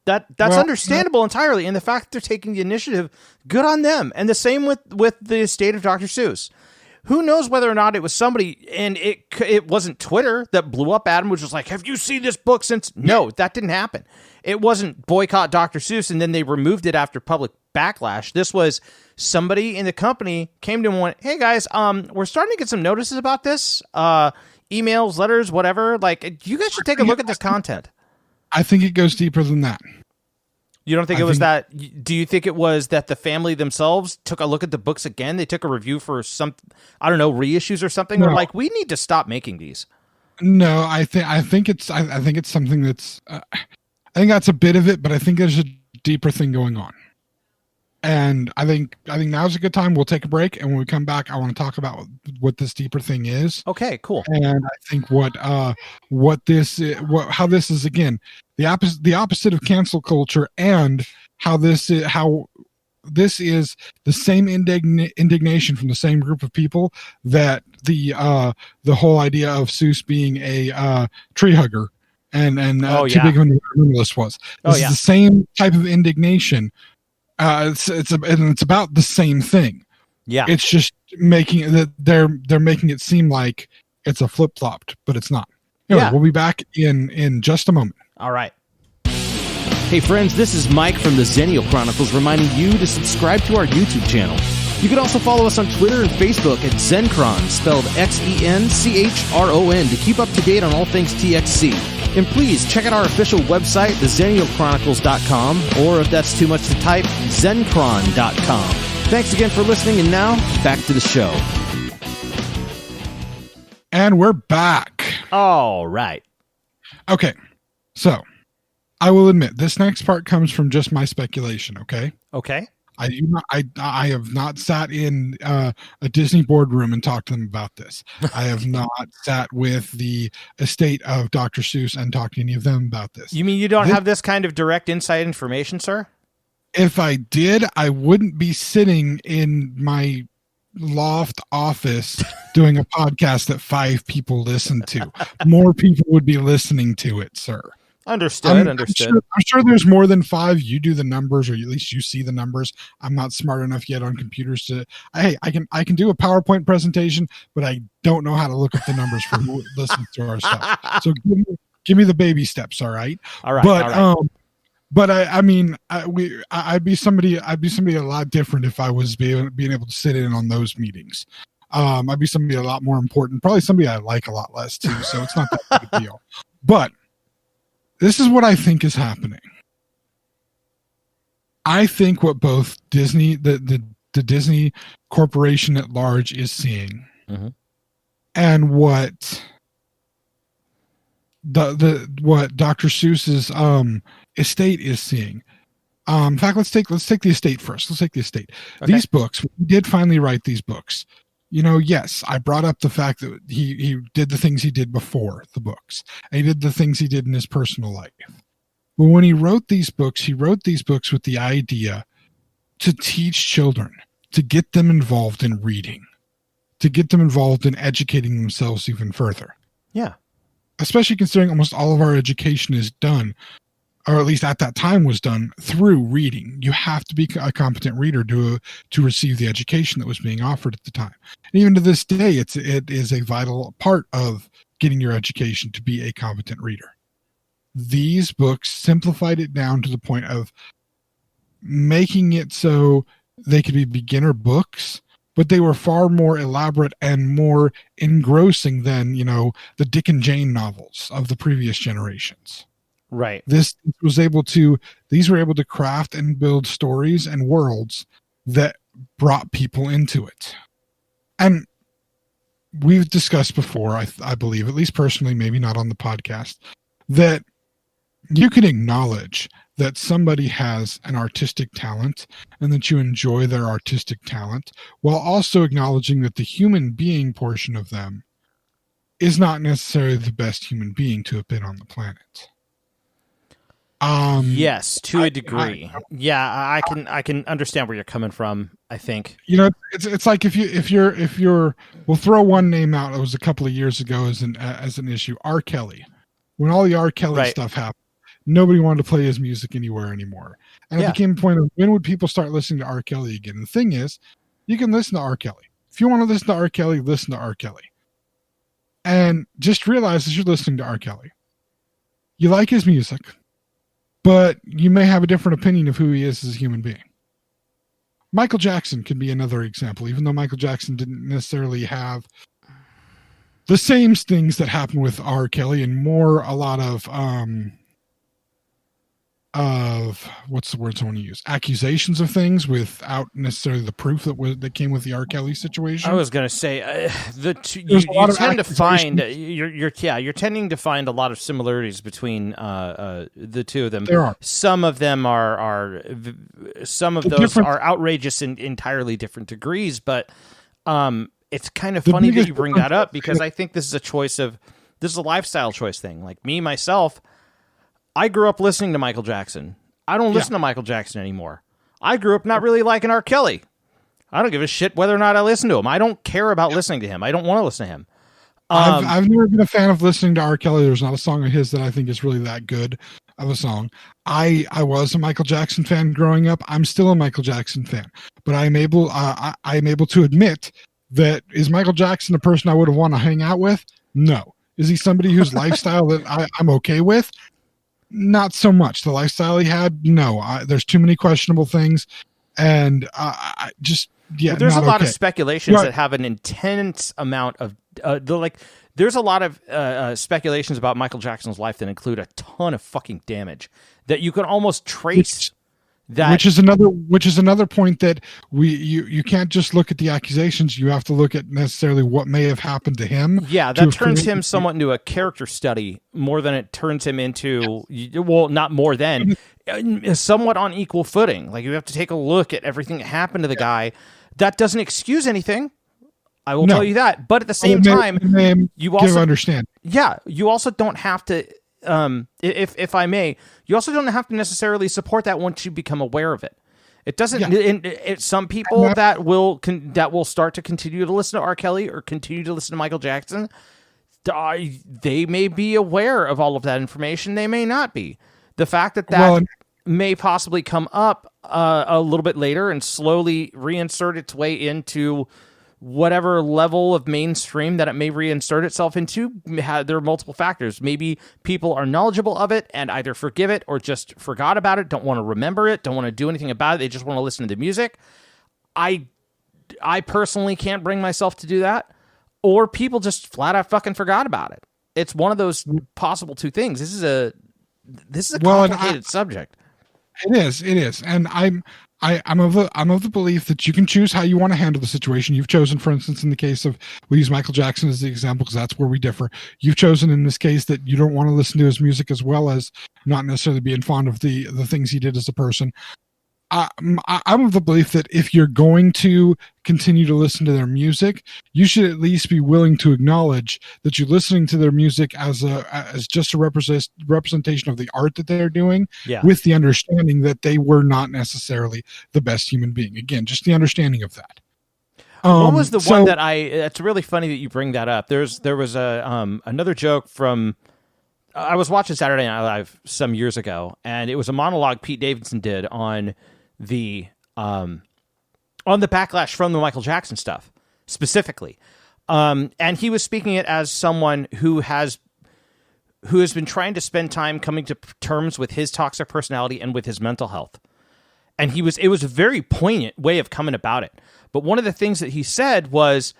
that's understandable entirely. And the fact that they're taking the initiative, good on them. And the same with the estate of Dr. Seuss. Who knows whether or not it was somebody, and it wasn't Twitter that blew up Adam, which was like, have you seen this book since? No, that didn't happen. It wasn't boycott Dr. Seuss, and then they removed it after public backlash. This was somebody in the company came to him and went, hey guys, we're starting to get some notices about this, emails, letters, whatever. Like, you guys should take a look at this content. I think it goes deeper than that. You don't think it was that? Do you think it was that the family themselves took a look at the books again? They took a review for some, I don't know, reissues or something. No. Or like, we need to stop making these. No, I think it's something that's. I think that's a bit of it, but I think there's a deeper thing going on. And I think now's a good time. We'll take a break, and when we come back, I want to talk about what this deeper thing is. Okay, cool. And I think how this is again the opposite of cancel culture, and how this is the same indignation from the same group of people that the whole idea of Seuss being a tree hugger and too big of an environmentalist was. This is the same type of indignation. It's about the same thing. Yeah, it's just making that they're making it seem like it's a flip flopped, but it's not. Anyway, we'll be back in just a moment. All right. Hey friends, this is Mike from the Xennial Chronicles reminding you to subscribe to our YouTube channel. You can also follow us on Twitter and Facebook at Xenchron, spelled Xenchron, to keep up to date on all things TXC. And please check out our official website, theXennialChronicles.com, or if that's too much to type, Xenchron.com. Thanks again for listening, and now, back to the show. And we're back. All right. Okay, so I will admit, this next part comes from just my speculation, okay? Okay. I have not sat in a Disney boardroom and talked to them about this. I have not sat with the estate of Dr. Seuss and talked to any of them about this. You mean you don't have this kind of direct inside information, sir? If I did, I wouldn't be sitting in my loft office doing a podcast that 5 people listen to. More people would be listening to it, sir. Understood. I'm sure there's more than 5. You do the numbers, or at least you see the numbers. I'm not smart enough yet on computers to. Hey, I can do a PowerPoint presentation, but I don't know how to look at the numbers for who listens to our stuff. So give me the baby steps, all right? All right. But I'd be somebody a lot different if I was being able to sit in on those meetings. I'd be somebody a lot more important, probably somebody I like a lot less too. So it's not that big a deal. But this is what I think is happening. I think what both Disney, the Disney Corporation at large, is seeing, and what what Dr. Seuss's estate is seeing. In fact, let's take the estate first. Let's take the estate. Okay. These books, we did finally write these books. Yes, I brought up the fact that he did the things he did before the books, and he did the things he did in his personal life. But when he wrote these books with the idea to teach children, to get them involved in reading, to get them involved in educating themselves even further. Yeah. Especially considering almost all of our education is done, or at least at that time was done, through reading. You have to be a competent reader to receive the education that was being offered at the time. And even to this day, it is a vital part of getting your education to be a competent reader. These books simplified it down to the point of making it so they could be beginner books, but they were far more elaborate and more engrossing than, the Dick and Jane novels of the previous generations. Right. These were able to craft and build stories and worlds that brought people into it. And we've discussed before, I believe, at least personally, maybe not on the podcast, that you can acknowledge that somebody has an artistic talent and that you enjoy their artistic talent, while also acknowledging that the human being portion of them is not necessarily the best human being to have been on the planet. Yes, to a degree. I can understand where you're coming from, I think. It's like if you're we'll throw one name out. It was a couple of years ago as an issue, R. Kelly. When all the R. Kelly stuff happened, nobody wanted to play his music anywhere anymore. And it became a point of, when would people start listening to R. Kelly again? And the thing is, you can listen to R. Kelly. If you want to listen to R. Kelly, listen to R. Kelly. And just realize as you're listening to R. Kelly, you like his music, but you may have a different opinion of who he is as a human being. Michael Jackson could be another example, even though Michael Jackson didn't necessarily have the same things that happened with R. Kelly, and a lot of what's the word I want to use? Accusations of things without necessarily the proof that came with the R. Kelly situation. I was going to say you tend to find you're tending to find a lot of similarities between the two of them. There are. Some of them are some of those are outrageous in entirely different degrees, but it's kind of funny that you bring that up, because I think this is a lifestyle choice thing. Like me, myself, I grew up listening to Michael Jackson. I don't listen to Michael Jackson anymore. I grew up not really liking R. Kelly. I don't give a shit whether or not I listen to him. I don't care about listening to him. I don't want to listen to him. I've never been a fan of listening to R. Kelly. There's not a song of his that I think is really that good of a song. I was a Michael Jackson fan growing up. I'm still a Michael Jackson fan, but I'm able to admit that, is Michael Jackson a person I would have wanted to hang out with? No. Is he somebody whose lifestyle that I'm okay with? Not so much. The lifestyle he had, no. There's too many questionable things, and there's a lot of speculations that have an intense amount of there's a lot of speculations about Michael Jackson's life that include a ton of fucking damage that you can almost trace. Which is another point that you can't just look at the accusations. You have to look at necessarily what may have happened to him. Yeah, that turns him somewhat into a character study more than it turns him into, well, not more than, somewhat on equal footing. Like, you have to take a look at everything that happened to the guy. That doesn't excuse anything. I will tell you that. But at the same time, you also understand. Yeah, you also don't have to. If I may, you also don't have to necessarily support that once you become aware of it. It doesn't. Some people that will start to continue to listen to R. Kelly or continue to listen to Michael Jackson, they may be aware of all of that information. They may not be. The fact that may possibly come up a little bit later and slowly reinsert its way into whatever level of mainstream that it may reinsert itself into, there are multiple factors. Maybe people are knowledgeable of it and either forgive it or just forgot about it, don't want to remember it, don't want to do anything about it. They just want to listen to the music. I personally can't bring myself to do that. Or people just flat out fucking forgot about it. It's one of those possible two things. This is a complicated subject. It is. And I'm of the belief that you can choose how you want to handle the situation. You've chosen, for instance, in the case of, we use Michael Jackson as the example because that's where we differ. You've chosen in this case that you don't want to listen to his music, as well as not necessarily being fond of the things he did as a person. I'm of the belief that if you're going to continue to listen to their music, you should at least be willing to acknowledge that you're listening to their music as just a representation of the art that they're doing, with the understanding that they were not necessarily the best human being. Again, just the understanding of that. What was the one that it's really funny that you bring that up. There was a another joke from, I was watching Saturday Night Live some years ago, and it was a monologue Pete Davidson did on the backlash from the Michael Jackson stuff specifically. And he was speaking it as someone who has been trying to spend time coming to terms with his toxic personality and with his mental health. And it was a very poignant way of coming about it. But one of the things that he said was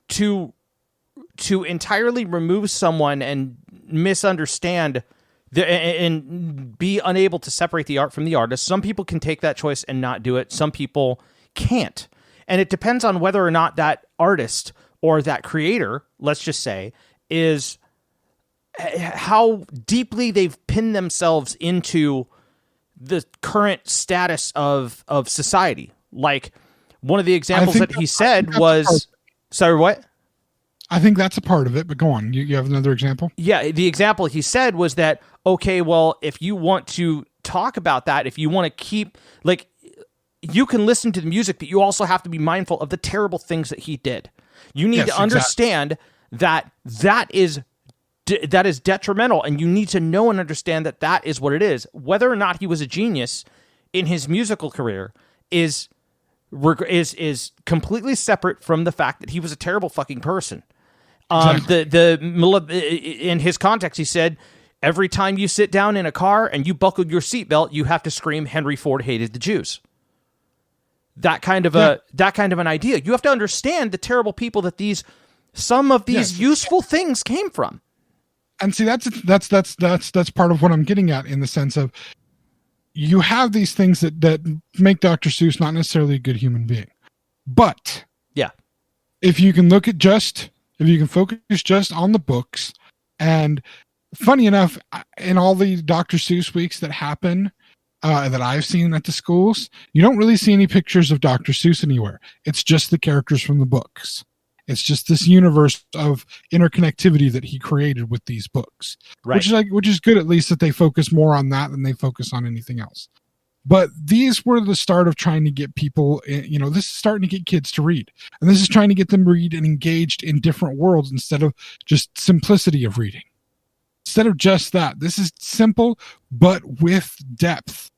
to entirely remove someone and misunderstand and be unable to separate the art from the artist. Some people can take that choice and not do it. Some people can't. And it depends on whether or not that artist or that creator, let's just say, is how deeply they've pinned themselves into the current status of society. Like, one of the examples that he said was, sorry, what? I think that's a part of it, but go on. You have another example? Yeah, the example he said was that, okay, well, if you want to talk about that, if you want to keep, like, you can listen to the music, but you also have to be mindful of the terrible things that he did. You need to understand that is detrimental, and you need to know and understand that that is what it is. Whether or not he was a genius in his musical career is completely separate from the fact that he was a terrible fucking person. In his context, he said, every time you sit down in a car and you buckle your seatbelt, you have to scream, Henry Ford hated the Jews. That kind of an idea. You have to understand the terrible people that some of these useful things came from. And see, that's part of what I'm getting at, in the sense of, you have these things that make Dr. Seuss not necessarily a good human being. But yeah, if you can focus just on the books, and funny enough, in all the Dr. Seuss weeks that happen, that I've seen at the schools, you don't really see any pictures of Dr. Seuss anywhere. It's just the characters from the books. It's just this universe of interconnectivity that he created with these books, right? Which is good, at least, that they focus more on that than they focus on anything else. But these were the start of trying to get people, this is starting to get kids to read, and this is trying to get them to read and engaged in different worlds instead of just simplicity of reading. Instead of just that, this is simple, but with depth,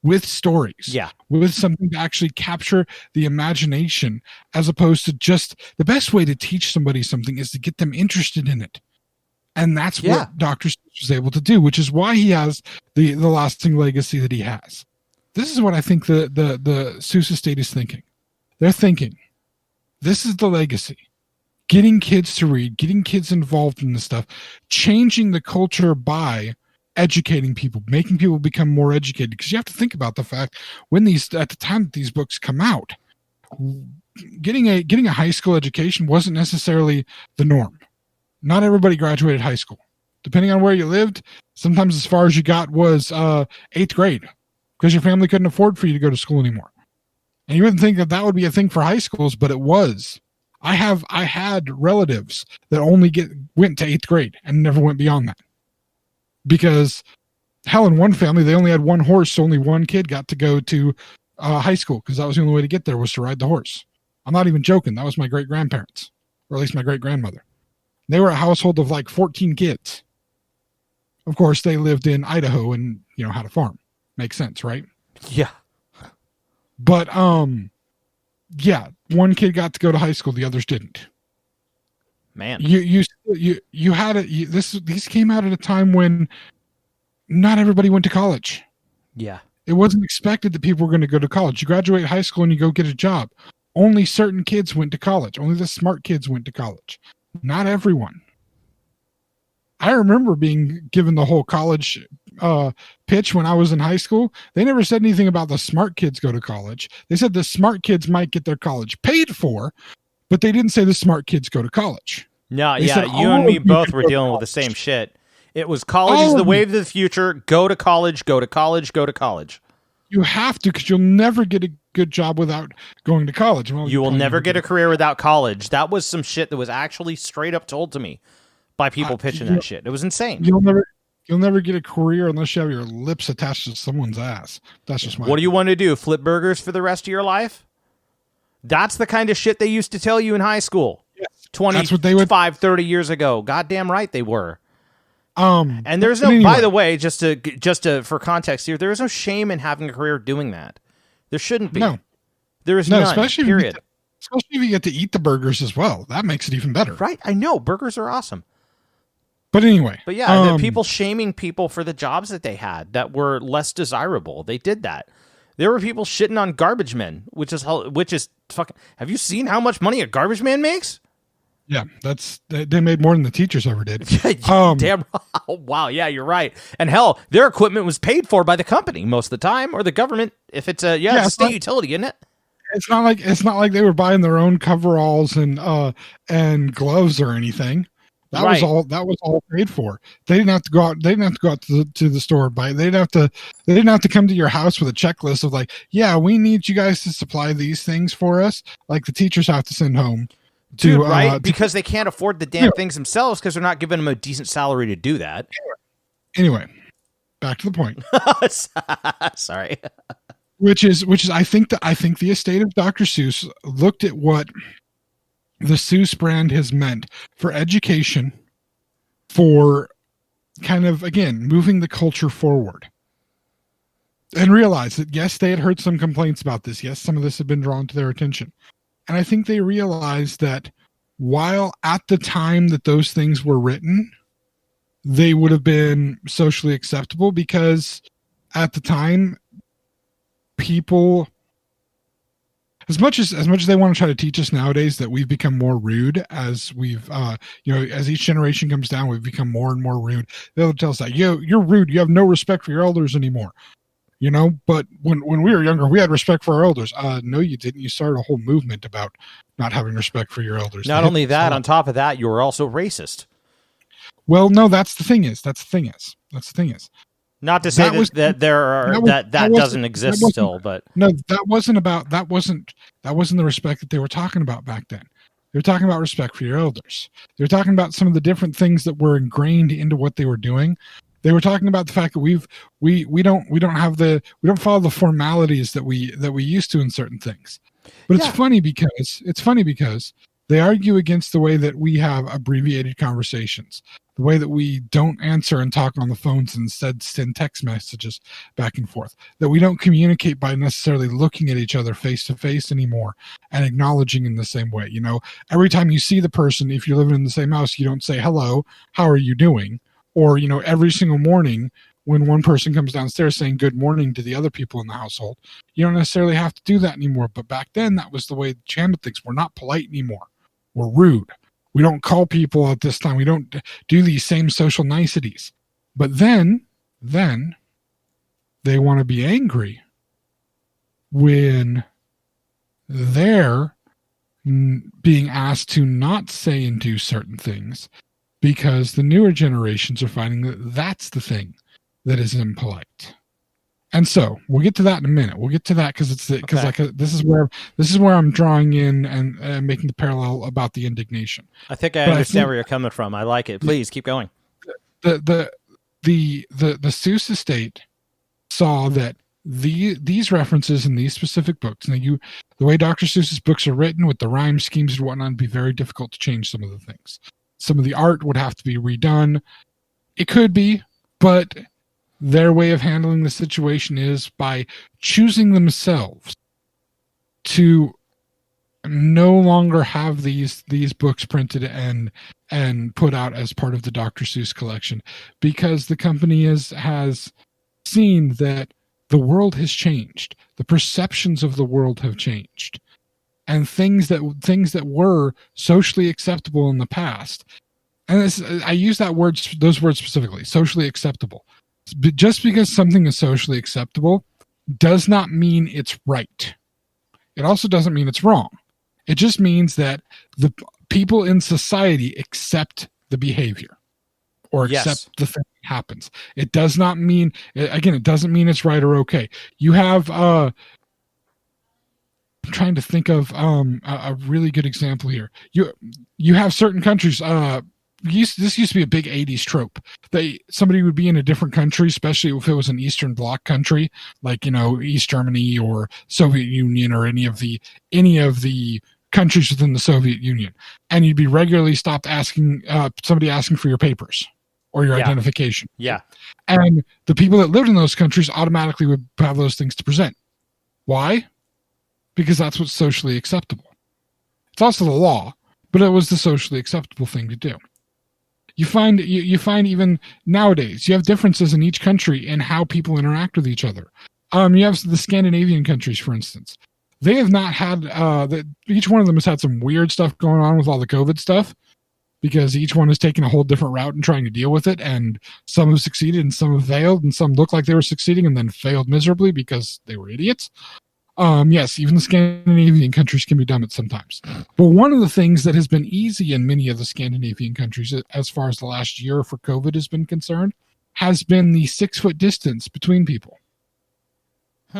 with stories, with something to actually capture the imagination, as opposed to just, the best way to teach somebody something is to get them interested in it. And that's what Dr. Seuss was able to do, which is why he has the lasting legacy that he has. This is what I think the Seuss estate is thinking. They're thinking, this is the legacy. Getting kids to read, getting kids involved in this stuff, changing the culture by educating people, making people become more educated. Because you have to think about the fact, at the time that these books come out, getting a high school education wasn't necessarily the norm. Not everybody graduated high school. Depending on where you lived, sometimes as far as you got was 8th grade, because your family couldn't afford for you to go to school anymore. And you wouldn't think that would be a thing for high schools, but it was. I had relatives that only went to 8th grade and never went beyond that. Because, hell, in one family, they only had one horse, so only one kid got to go to high school, because that was the only way to get there, was to ride the horse. I'm not even joking. That was my great-grandparents, or at least my great-grandmother. They were a household of like 14 kids. Of course, they lived in Idaho and, had a farm. Makes sense, right? Yeah. But, one kid got to go to high school, the others didn't. Man, you had it. These came out at a time when not everybody went to college. Yeah, it wasn't expected that people were going to go to college. You graduate high school and you go get a job. Only certain kids went to college. Only the smart kids went to college. Not everyone. I remember being given the whole college pitch when I was in high school. They never said anything about the smart kids go to college. They said the smart kids might get their college paid for, but they didn't say the smart kids go to college. No, you and me both were dealing with the same shit. It was college is the wave of the future. Go to college, go to college, go to college. You have to, because you'll never get a good job without going to college. You will never get a career without college. That was some shit that was actually straight up told to me by people pitching that shit. It was insane. You'll never get a career unless you have your lips attached to someone's ass. That's just my What do you want to do? Flip burgers for the rest of your life? That's the kind of shit they used to tell you in high school. Yes. 25, 30 years ago. Goddamn right they were. And there's no, anyway. by the way, just to for context here, there is no shame in having a career doing that. There shouldn't be. No. There is none, especially period. Especially if you get to eat the burgers as well. That makes it even better. Right? I know. Burgers are awesome. But anyway. But yeah, the people shaming people for the jobs that they had that were less desirable. They did that. There were people shitting on garbage men, which is fucking. Have you seen how much money a garbage man makes? Yeah, they made more than the teachers ever did. Damn. Wow. Yeah, you're right. And hell, their equipment was paid for by the company most of the time, or the government if it's a it's a state utility, isn't it? It's not like they were buying their own coveralls and gloves or anything. That was all paid for. They didn't have to go out. They didn't have to go out to the store and buy. They didn't have to come to your house with a checklist of like, yeah, we need you guys to supply these things for us. Like the teachers have to send home. Dude, right? Because they can't afford the damn things themselves because they're not giving them a decent salary to do that. Anyway, back to the point. Sorry. Which is I think the estate of Dr. Seuss looked at what the Seuss brand has meant for education, for kind of, again, moving the culture forward, and realized that yes, they had heard some complaints about this. Yes, some of this had been drawn to their attention. And I think they realized that while at the time that those things were written, they would have been socially acceptable, because at the time, people, as much as they want to try to teach us nowadays that we've become more rude as we've as each generation comes down, we've become more and more rude. They'll tell us that you're rude, you have no respect for your elders anymore. But when we were younger, we had respect for our elders. No, you didn't. You started a whole movement about not having respect for your elders. Not only that, on top of that, you were also racist. Well, no, that's the thing is. Not to say that doesn't exist still, but no, that wasn't the respect that they were talking about back then. They were talking about respect for your elders. They were talking about some of the different things that were ingrained into what they were doing. They were talking about the fact that we don't follow the formalities that we used to in certain things. But it's funny because they argue against the way that we have abbreviated conversations, the way that we don't answer and talk on the phones and instead send text messages back and forth, that we don't communicate by necessarily looking at each other face to face anymore and acknowledging in the same way. Every time you see the person, if you're living in the same house, you don't say, hello, how are you doing? Or, every single morning when one person comes downstairs saying good morning to the other people in the household, you don't necessarily have to do that anymore. But back then, that was the way the handled things. We're not polite anymore. We're rude. We don't call people at this time. We don't do these same social niceties. But then they want to be angry when they're being asked to not say and do certain things, because the newer generations are finding that that's the thing that is impolite. And so we'll get to that in a minute. We'll get to that because this is where I'm drawing in and making the parallel about the indignation. I think I understand where you're coming from. I like it. Please keep going. The Seuss estate saw that these references in these specific books. Now, the way Dr. Seuss's books are written with the rhyme schemes and whatnot, it'd be very difficult to change some of the things. Some of the art would have to be redone. It could be, but their way of handling the situation is by choosing themselves to no longer have these books printed and put out as part of the Dr. Seuss collection, because the company has seen that the world has changed. The perceptions of the world have changed. And things that were socially acceptable in the past, and I use those words specifically, socially acceptable. Just because something is socially acceptable does not mean it's right. It also doesn't mean it's wrong. It just means that the people in society accept the behavior or accept the thing that happens. It does not mean, again, it doesn't mean it's right or okay. You have I'm trying to think of a really good example here. You have certain countries. this used to be a big 80s trope. Somebody would be in a different country, especially if it was an Eastern Bloc country, like, East Germany or Soviet Union or any of the countries within the Soviet Union. And you'd be regularly stopped somebody asking for your papers or your identification. Yeah. And the people that lived in those countries automatically would have those things to present. Why? Because that's what's socially acceptable. It's also the law, but it was the socially acceptable thing to do. You find even nowadays, you have differences in each country in how people interact with each other. You have the Scandinavian countries, for instance. They have not had each one of them has had some weird stuff going on with all the COVID stuff, because each one has taken a whole different route in trying to deal with it, and some have succeeded and some have failed, and some look like they were succeeding and then failed miserably because they were idiots. Yes, even the Scandinavian countries can be dumb at sometimes. But one of the things that has been easy in many of the Scandinavian countries, as far as the last year for COVID has been concerned, has been the 6-foot distance between people.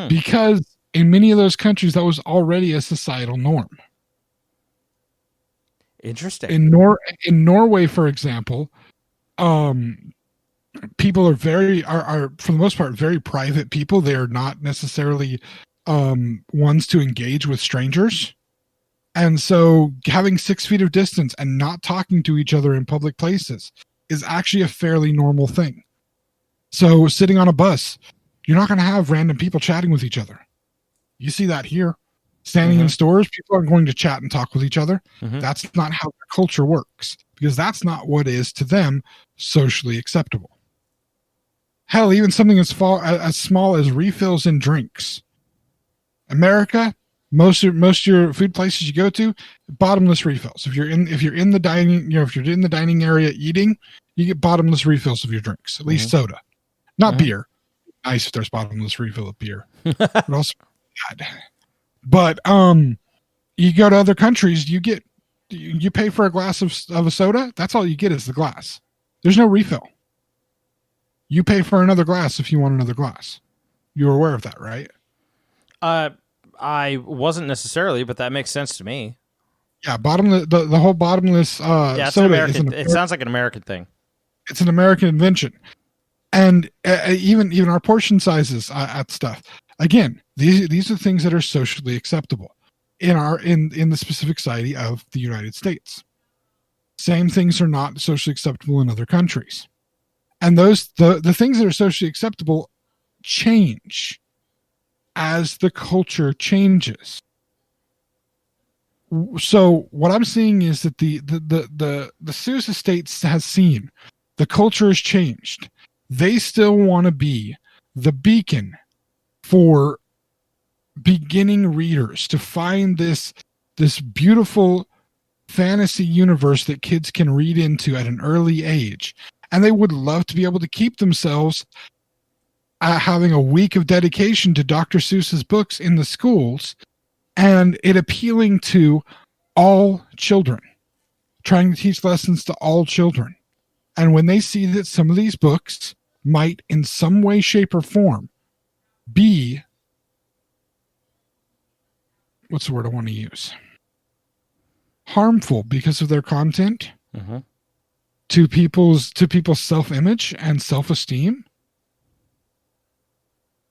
Because in many of those countries, that was already a societal norm. Interesting. In Norway, for example, people are for the most part very private people. They are not necessarily ones to engage with strangers, and so having 6 feet of distance and not talking to each other in public places is actually a fairly normal thing. So sitting on a bus, you're not going to have random people chatting with each other. You see that here. Standing in stores, people aren't going to chat and talk with each other. That's not how their culture works, because that's not what is to them socially acceptable. Hell, even something as small as refills in drinks. America, most of your food places you go to, bottomless refills. If you're in the dining area eating, you get bottomless refills of your drinks, at least soda, not beer. Nice if there's bottomless refill of beer, but also bad. But you go to other countries, you pay for a glass of a soda. That's all you get is the glass. There's no refill. You pay for another glass if you want another glass. You're aware of that, right? I wasn't necessarily, but that makes sense to me. Yeah, the whole bottomless soda it sounds like an American thing. It's an American invention, and even our portion sizes at stuff. Again, these are things that are socially acceptable in the specific society of the United States. Same things are not socially acceptable in other countries, and the things that are socially acceptable change as the culture changes. So what I'm seeing is that the Seuss estate has seen the culture has changed. They still want to be the beacon for beginning readers to find this beautiful fantasy universe that kids can read into at an early age. And they would love to be able to keep themselves having a week of dedication to Dr. Seuss's books in the schools, and it appealing to all children, trying to teach lessons to all children. And when they see that some of these books might in some way, shape, or form be, what's the word I want to use? Harmful because of their content to people's self-image and self-esteem,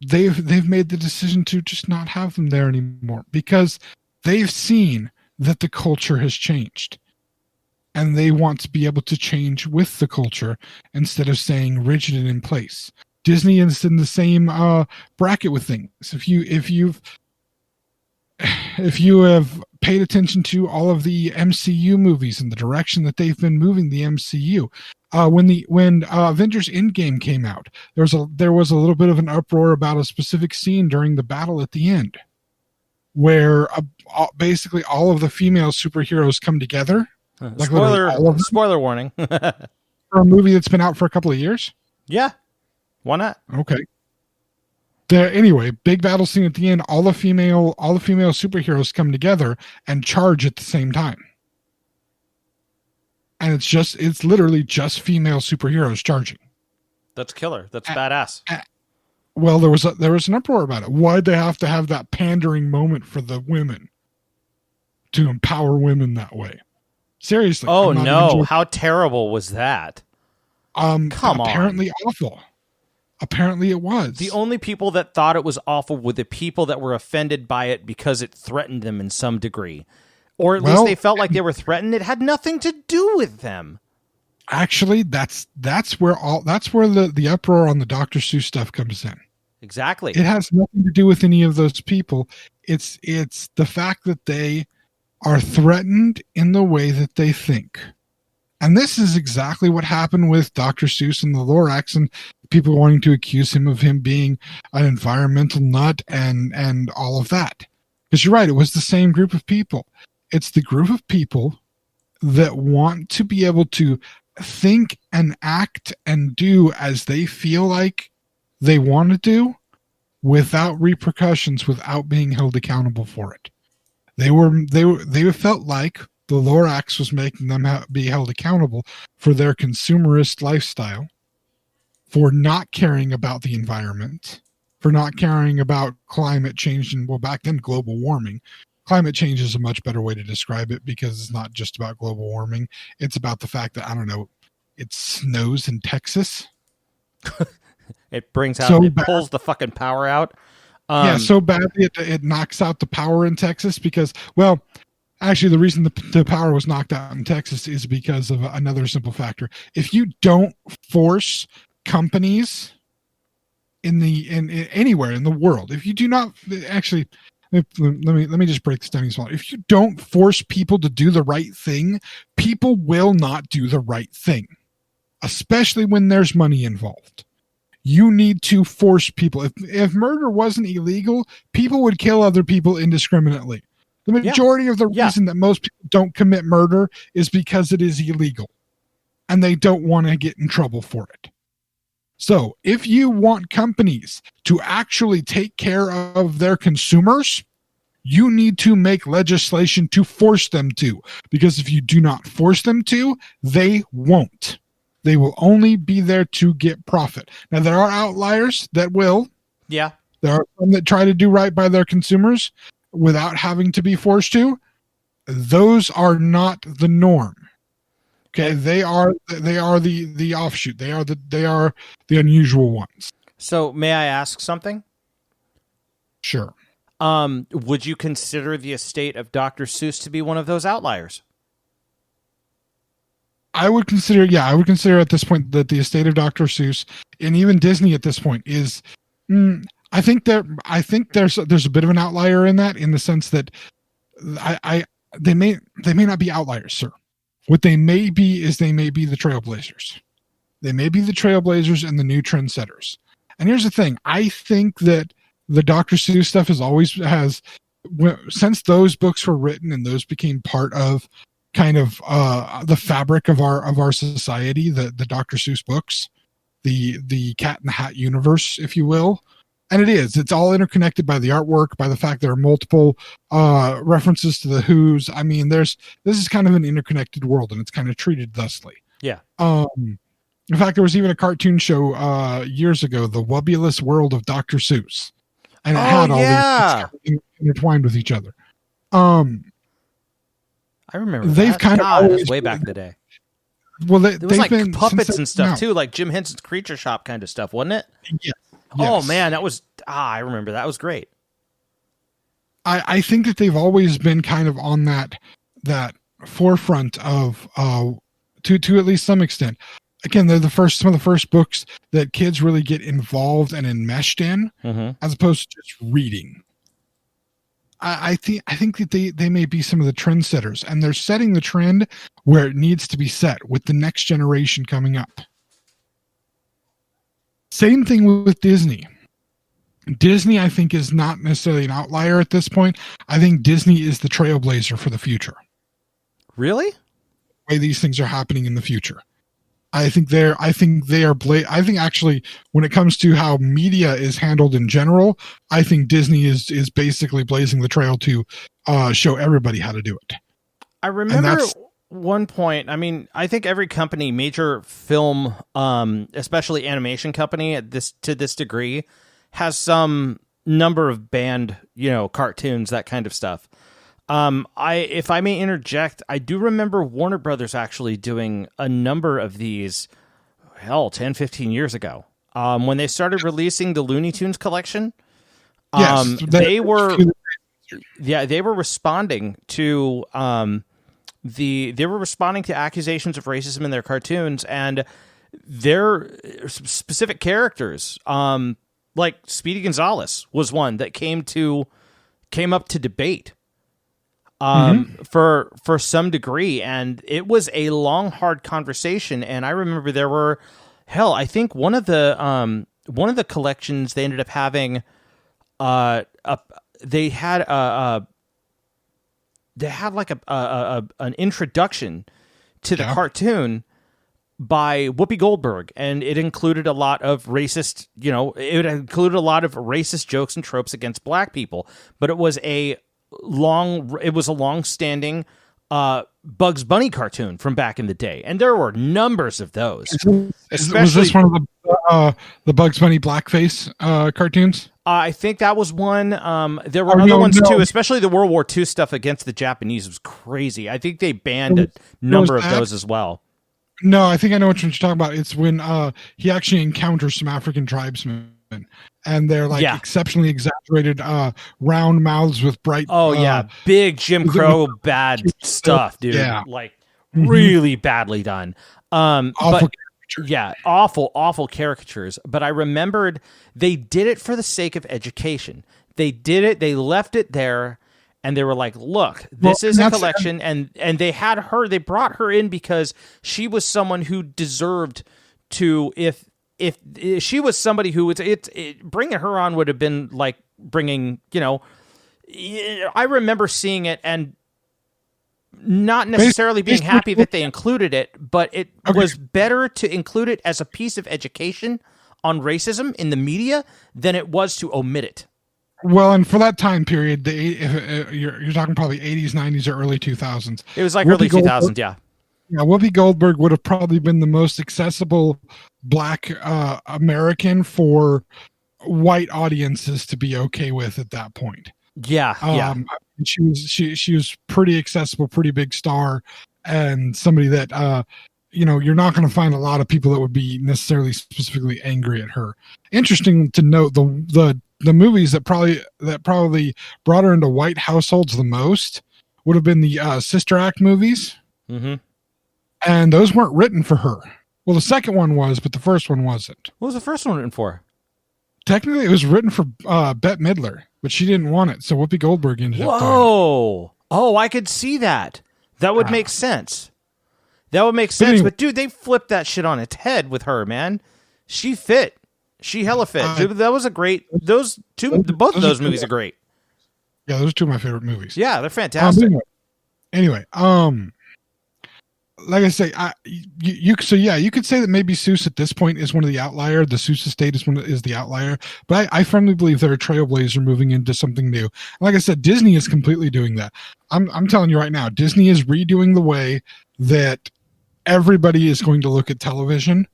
they've made the decision to just not have them there anymore, because they've seen that the culture has changed, and they want to be able to change with the culture instead of staying rigid and in place. Disney is in the same bracket with things. If you have paid attention to all of the MCU movies and the direction that they've been moving the MCU, when Avengers Endgame came out, there was a little bit of an uproar about a specific scene during the battle at the end, where basically all of the female superheroes come together. Spoiler warning. For a movie that's been out for a couple of years. Yeah, why not? Okay. Anyway, big battle scene at the end. All the female superheroes come together and charge at the same time. And it's literally just female superheroes charging. That's killer. That's badass. Well, there was an uproar about it. Why'd they have to have that pandering moment for the women to empower women that way? Seriously. Oh I'm not even no! joking. How terrible was that? Come Apparently awful. Apparently it was. The only people that thought it was awful were the people that were offended by it because it threatened them in some degree. Or at least they felt like they were threatened. It had nothing to do with them. Actually, that's where the uproar on the Dr. Seuss stuff comes in. Exactly. It has nothing to do with any of those people. It's the fact that they are threatened in the way that they think. And this is exactly what happened with Dr. Seuss and the Lorax, and people wanting to accuse him of him being an environmental nut and all of that. Because you're right, it was the same group of people. It's the group of people that want to be able to think and act and do as they feel like they want to do without repercussions, without being held accountable for it. They felt like the Lorax was making them be held accountable for their consumerist lifestyle, for not caring about the environment, for not caring about climate change, and well, back then global warming. Climate change is a much better way to describe it because it's not just about global warming. It's about the fact that, I don't know, it snows in Texas. It pulls the fucking power out. So badly it knocks out the power in Texas because, well, actually the reason the power was knocked out in Texas is because of another simple factor. If you don't force companies in anywhere in the world, if you do not actually, let me just break this down small. If you don't force people to do the right thing, people will not do the right thing, especially when there's money involved. You need to force people. If murder wasn't illegal, people would kill other people indiscriminately. The majority of the reason that most people don't commit murder is because it is illegal and they don't want to get in trouble for it. So if you want companies to actually take care of their consumers, you need to make legislation to force them to, because if you do not force them to, they won't. They will only be there to get profit. Now, there are outliers that will. Yeah. There are some that try to do right by their consumers without having to be forced to. Those are not the norm. Okay, they are the offshoot. They are the unusual ones. So, may I ask something? Sure. Would you consider the estate of Dr. Seuss to be one of those outliers? I would consider at this point that the estate of Dr. Seuss and even Disney at this point is, I think there's a bit of an outlier in that, in the sense that they may not be outliers, sir. What they may be is the trailblazers. They may be the trailblazers and the new trendsetters. And here's the thing. I think that the Dr. Seuss stuff since those books were written and those became part of kind of the fabric of our society, the Dr. Seuss books, the Cat in the Hat universe, if you will. And it's all interconnected by the artwork, by the fact there are multiple references to the Who's. I mean, this is kind of an interconnected world, and it's kind of treated thusly. Yeah. In fact, there was even a cartoon show years ago, The Wubbulous World of Dr. Seuss, and it had all these intertwined with each other. I remember they've that. kind of always, way back in the day. Well, there was like been puppets and stuff too, like Jim Henson's Creature Shop kind of stuff, wasn't it? Yeah. Oh man, that was I remember that was great. I think that they've always been kind of on that forefront of to at least some extent. Again, they're some of the first books that kids really get involved and enmeshed in, as opposed to just reading. I think that they may be some of the trendsetters, and they're setting the trend where it needs to be set with the next generation coming up. Same thing with Disney. Disney, I think, is not necessarily an outlier at this point. I think Disney is the trailblazer for the future. Really? The way these things are happening in the future. I think actually, when it comes to how media is handled in general, I think Disney is basically blazing the trail to show everybody how to do it. I remember one point. I mean, I think every company, major film, especially animation company, to this degree, has some number of banned, cartoons, that kind of stuff. If I may interject, I do remember Warner Brothers actually doing a number of these, 10, 15 years ago. When they started releasing the Looney Tunes collection, Yes, they were responding to accusations of racism in their cartoons, and their specific characters, like Speedy Gonzales was one that came up to debate for some degree, and it was a long, hard conversation. And I remember there were, I think one of the collections they ended up having, they had like an introduction to the cartoon by Whoopi Goldberg, and it included a lot of racist, jokes and tropes against black people, but it was a long-standing Bugs Bunny cartoon from back in the day, and there were numbers of those. Was this one of the Bugs Bunny blackface cartoons? I think that was one. There were other ones too, especially the World War II stuff against the Japanese was crazy. I think they banned a number of those as well. No, I think I know what you're talking about. It's when he actually encounters some African tribesmen, and they're like exceptionally exaggerated, round mouths with bright. Big Jim Crow bad stuff, dude. Yeah. Like really badly done. Awful. Awful caricatures. But I remembered they did it for the sake of education. They did it. They left it there. And they were like, look, this is a collection. And they brought her in because she was someone who deserved to, if she was somebody who bringing her on would have been like bringing, I remember seeing it and not necessarily being happy that they included it, but it was better to include it as a piece of education on racism in the media than it was to omit it. Well, and for that time period, you're talking probably 80s, 90s, or early 2000s. It was like early 2000s, yeah. Yeah, Whoopi Goldberg would have probably been the most accessible black American for white audiences to be okay with at that point. Yeah. She was pretty accessible, pretty big star, and somebody that you're not going to find a lot of people that would be necessarily specifically angry at her. Interesting to note the movies that probably brought her into white households the most would have been the Sister Act movies. Mm-hmm. And those weren't written for her. Well, the second one was, but the first one wasn't. What was the first one written for? Technically, it was written for Bette Midler, but she didn't want it, so Whoopi Goldberg ended up doing it. Oh, I could see that. That would make sense. Anyway, but dude, they flipped that shit on its head with her, man. She fit. She hella fit. Dude, that was a great. Both of those movies are great. Yeah, those are two of my favorite movies. Yeah, they're fantastic. Anyway, like I say, you could say that maybe Seuss at this point is one of the outlier. The Seuss estate is the outlier, but I firmly believe they're a trailblazer moving into something new. Like I said, Disney is completely doing that. I'm telling you right now, Disney is redoing the way that everybody is going to look at television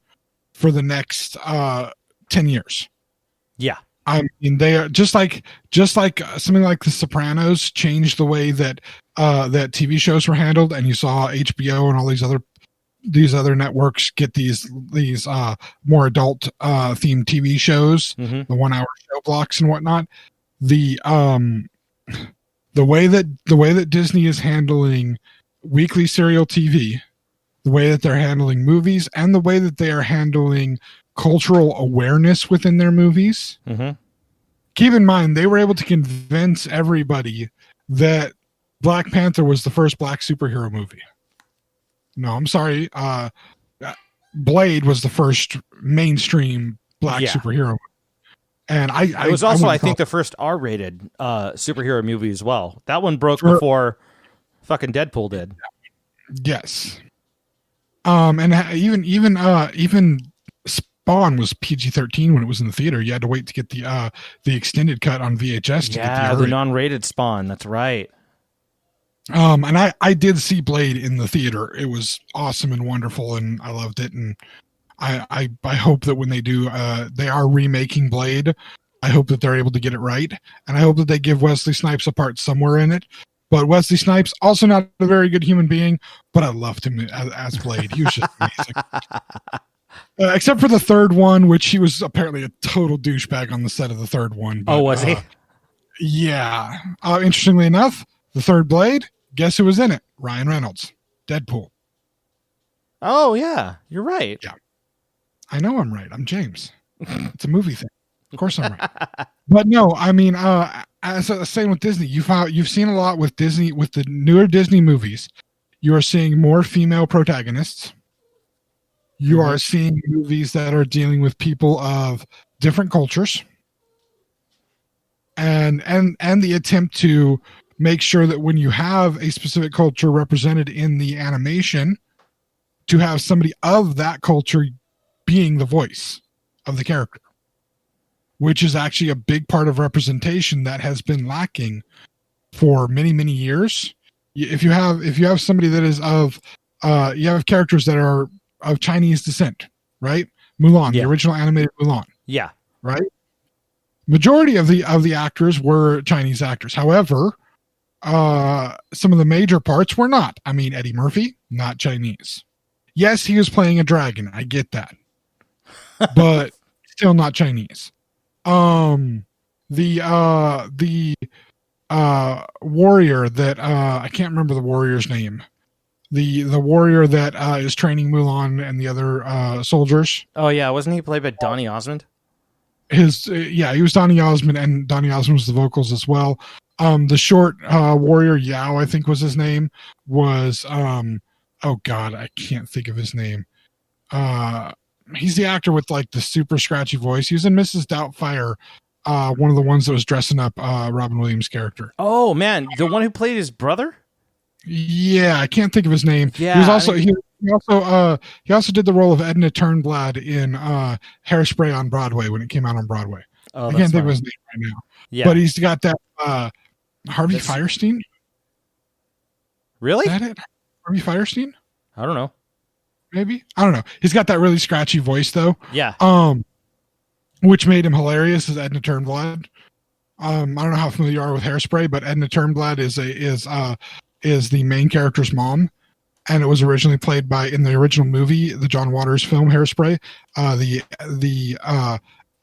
for the next 10 years. Yeah. I mean, they are just like something like The Sopranos changed the way that TV shows were handled, and you saw HBO and all these other networks get these more adult themed TV shows, the 1 hour show blocks and whatnot. The way that Disney is handling weekly serial TV, the way that they're handling movies, and the way that they are handling cultural awareness within their movies. Mm-hmm. Keep in mind, they were able to convince everybody that Black Panther was the first black superhero movie. No, I'm sorry. Blade was the first mainstream black superhero movie. And it was also, I think, the first R-rated superhero movie as well. That one broke before fucking Deadpool did. Yes. And even Spawn was PG-13 when it was in the theater. You had to wait to get the extended cut on VHS to get the non-rated Spawn. That's right. And I did see Blade in the theater. It was awesome and wonderful, and I loved it. And I hope that when they do, they are remaking Blade. I hope that they're able to get it right, and I hope that they give Wesley Snipes a part somewhere in it, But Wesley Snipes, also not a very good human being, but I loved him as Blade. He was just amazing. Except for the third one, which he was apparently a total douchebag on the set of the third one. But, Was he? Yeah. Interestingly enough, the third Blade, guess who was in it? Ryan Reynolds, Deadpool. Oh, yeah. You're right. Yeah. I know I'm right. I'm James. It's a movie thing. Of course I'm right. But no, I mean, same with Disney. You've seen a lot with Disney, with the newer Disney movies. You are seeing more female protagonists. You are seeing movies that are dealing with people of different cultures. And the attempt to make sure that when you have a specific culture represented in the animation, to have somebody of that culture being the voice of the character, which is actually a big part of representation that has been lacking for many, many years. If you have somebody that is you have characters that are of Chinese descent, right? Mulan, the original animated Mulan. Yeah. Right? Majority of the actors were Chinese actors. However, some of the major parts were not. I mean, Eddie Murphy, not Chinese. Yes, he was playing a dragon. I get that. But still not Chinese. The warrior that I can't remember the warrior's name. The warrior that is training Mulan and the other soldiers. Oh yeah, wasn't he played by Donny Osmond? He was Donny Osmond, and Donny Osmond was the vocals as well. The short warrior Yao, I think was his name, was oh god, I can't think of his name. He's the actor with like the super scratchy voice. He was in Mrs. Doubtfire, one of the ones that was dressing up Robin Williams' character. Oh man, the one who played his brother? Yeah, I can't think of his name. Yeah, he was also he also did the role of Edna Turnblad in Hairspray on Broadway when it came out on Broadway. Oh, I can't think of his name right now. Yeah, but he's got that Harvey Fierstein. Really? Is that it? Harvey Fierstein? I don't know. Maybe, I don't know. He's got that really scratchy voice though. Yeah. Which made him hilarious as Edna Turnblad. I don't know how familiar you are with Hairspray, but Edna Turnblad is the main character's mom, and it was originally played by, in the original movie, the John Waters film Hairspray. The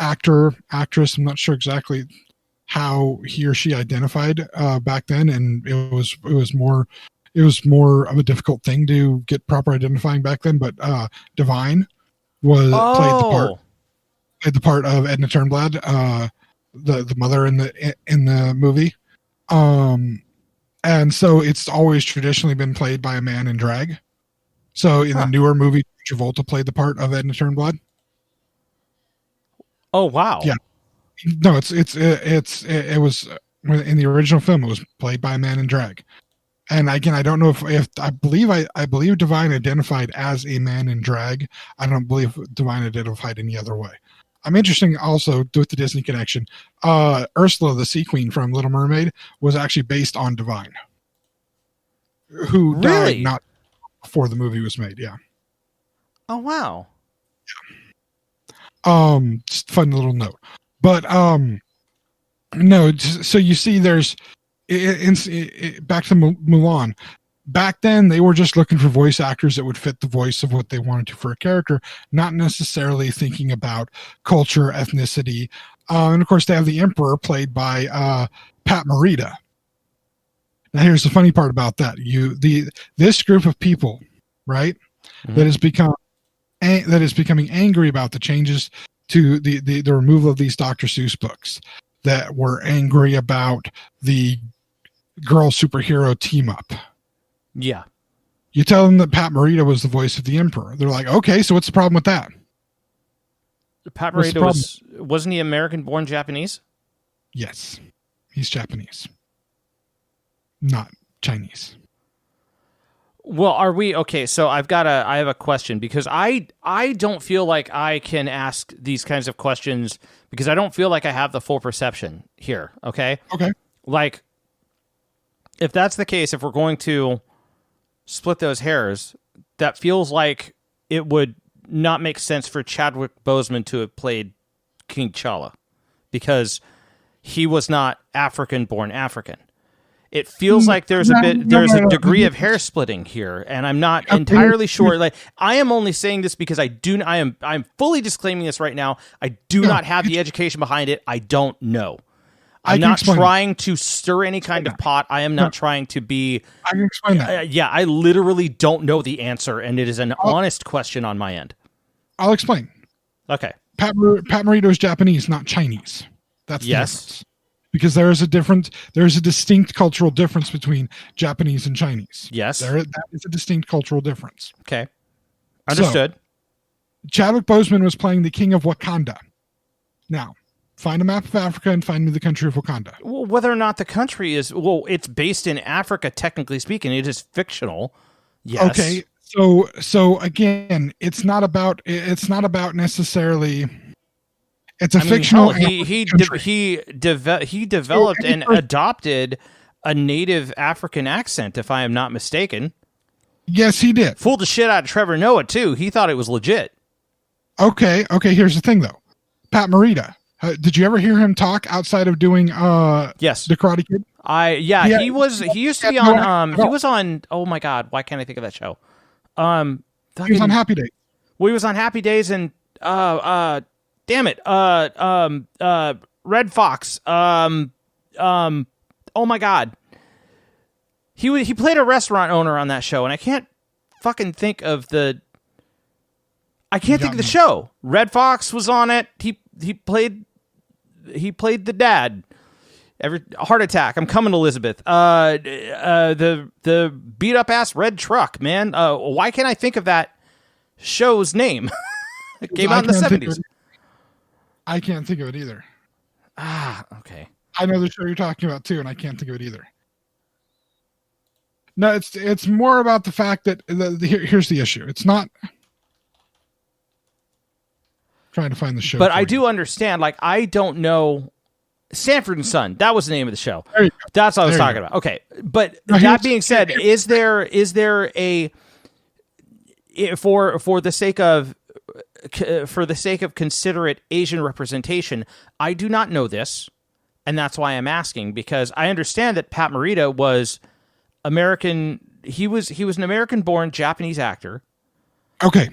actress, I'm not sure exactly how he or she identified back then, and it was more of a difficult thing to get proper identifying back then. But Divine played the part of Edna Turnblad, the mother in the movie. And so it's always traditionally been played by a man in drag. So in the newer movie, Travolta played the part of Edna Turnblad. Oh wow! Yeah, no, it was in the original film. It was played by a man in drag. And again, I don't know if I believe Divine identified as a man in drag. I don't believe Divine identified any other way. I'm interested also with the Disney connection. Ursula, the sea queen from Little Mermaid, was actually based on Divine, who died not before the movie was made. Yeah. Oh wow. Yeah. Just fun little note, but no. So you see, there's back to Mulan. Back then, they were just looking for voice actors that would fit the voice of what they wanted to for a character, not necessarily thinking about culture, ethnicity. And of course, they have the Emperor played by Pat Morita. Now, here's the funny part about that: this group of people, right, that is becoming angry about the changes to the removal of these Dr. Seuss books, that were angry about the girl superhero team up. Yeah. You tell them that Pat Morita was the voice of the Emperor. They're like, okay, so what's the problem with that? Pat Morita wasn't he American born Japanese? Yes. He's Japanese. Not Chinese. Well, are we okay? So I have a question, because I don't feel like I can ask these kinds of questions because I don't feel like I have the full perception here. Okay. Okay. Like, if that's the case, if we're going to split those hairs, that feels like it would not make sense for Chadwick Boseman to have played King T'Challa, because he was not African born African. It feels like there's a degree of hair splitting here, and I'm not entirely sure. Like, I am only saying this because I'm fully disclaiming this right now. I do not have the education behind it. I don't know. I'm not trying to stir any kind of pot. I am not trying to be. I can explain that. Yeah, I literally don't know the answer, and it is an honest question on my end. I'll explain. Okay. Pat Morita is Japanese, not Chinese. That's the difference. Because there is a distinct cultural difference between Japanese and Chinese. Yes. That is a distinct cultural difference. Okay. Understood. So, Chadwick Boseman was playing the king of Wakanda. Now, find a map of Africa and find me the country of Wakanda. Well, whether or not the country is, it's based in Africa, technically speaking. It is fictional. Yes. Okay. So again, it's not about necessarily. It's a fictional. He developed and adopted a native African accent, if I am not mistaken. Yes, he did. Fooled the shit out of Trevor Noah too. He thought it was legit. Okay. Here's the thing, though. Pat Morita. Did you ever hear him talk outside of doing yes, The Karate Kid? He used to be on he was on, oh my god, why can't I think of that show? He was on Happy Days. Well, he was on Happy Days and damn it. Red Fox. Oh my god. He played a restaurant owner on that show, and I can't fucking think of the show. Red Fox was on it. He played the dad. Heart attack. I'm coming, Elizabeth. The beat up ass red truck, man. Why can't I think of that show's name? It came out in the 70s. I can't think of it either. Okay. I know the show you're talking about too, and I can't think of it either. No, it's more about the fact that here's the issue. It's not trying to find the show. But I do understand. Like, I don't know. Sanford and Son. That was the name of the show. That's what I was talking about. Okay. But that being said, is there a for the sake of considerate Asian representation, I do not know this, and that's why I'm asking, because I understand that Pat Morita was American. He was an American-born Japanese actor. Okay.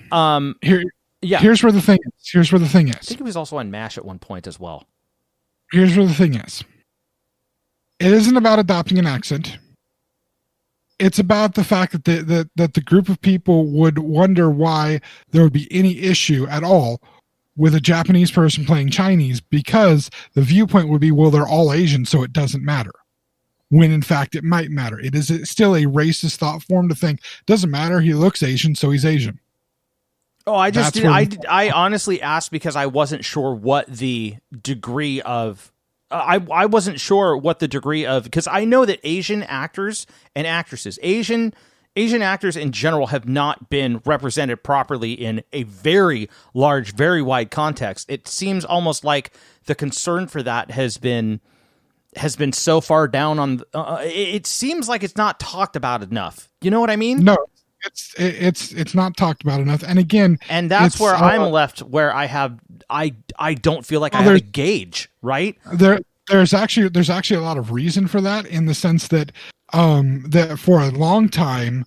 Here's where the thing is. I think he was also on MASH at one point as well. Here's where the thing is. It isn't about adopting an accent. It's about the fact that the group of people would wonder why there would be any issue at all with a Japanese person playing Chinese, because the viewpoint would be, well, they're all Asian, so it doesn't matter. When in fact it might matter. It is still a racist thought form to think, doesn't matter, he looks Asian, so he's Asian. Oh, I honestly asked because I wasn't sure what the degree of I wasn't sure what the degree of, because I know that Asian actors and actresses, Asian actors in general have not been represented properly in a very large, very wide context. It seems almost like the concern for that has been so far down on it seems like it's not talked about enough. You know what I mean? No. It's not talked about enough, and again, and that's where I'm left. Where I don't feel like I have a gauge, right? There's actually a lot of reason for that, in the sense that that for a long time,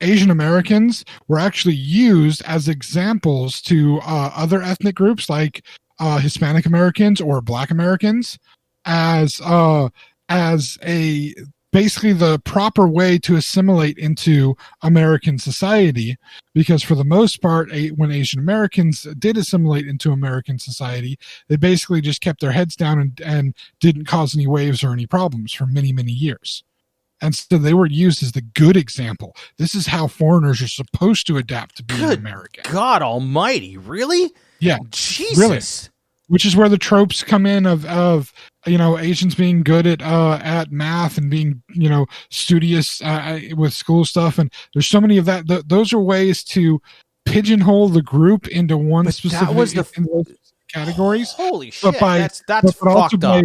Asian Americans were actually used as examples to other ethnic groups like Hispanic Americans or Black Americans as a basically the proper way to assimilate into American society, because for the most part, when Asian Americans did assimilate into American society, they basically just kept their heads down and didn't cause any waves or any problems for many, many years. And so they were used as the good example. This is how foreigners are supposed to adapt to being American. God almighty, really? Yeah. Jesus. Really. Which is where the tropes come in of Asians being good at math and being studious with school stuff, and there's so many of that. Those are ways to pigeonhole the group into one specific in those categories. Holy shit! That's fucked up.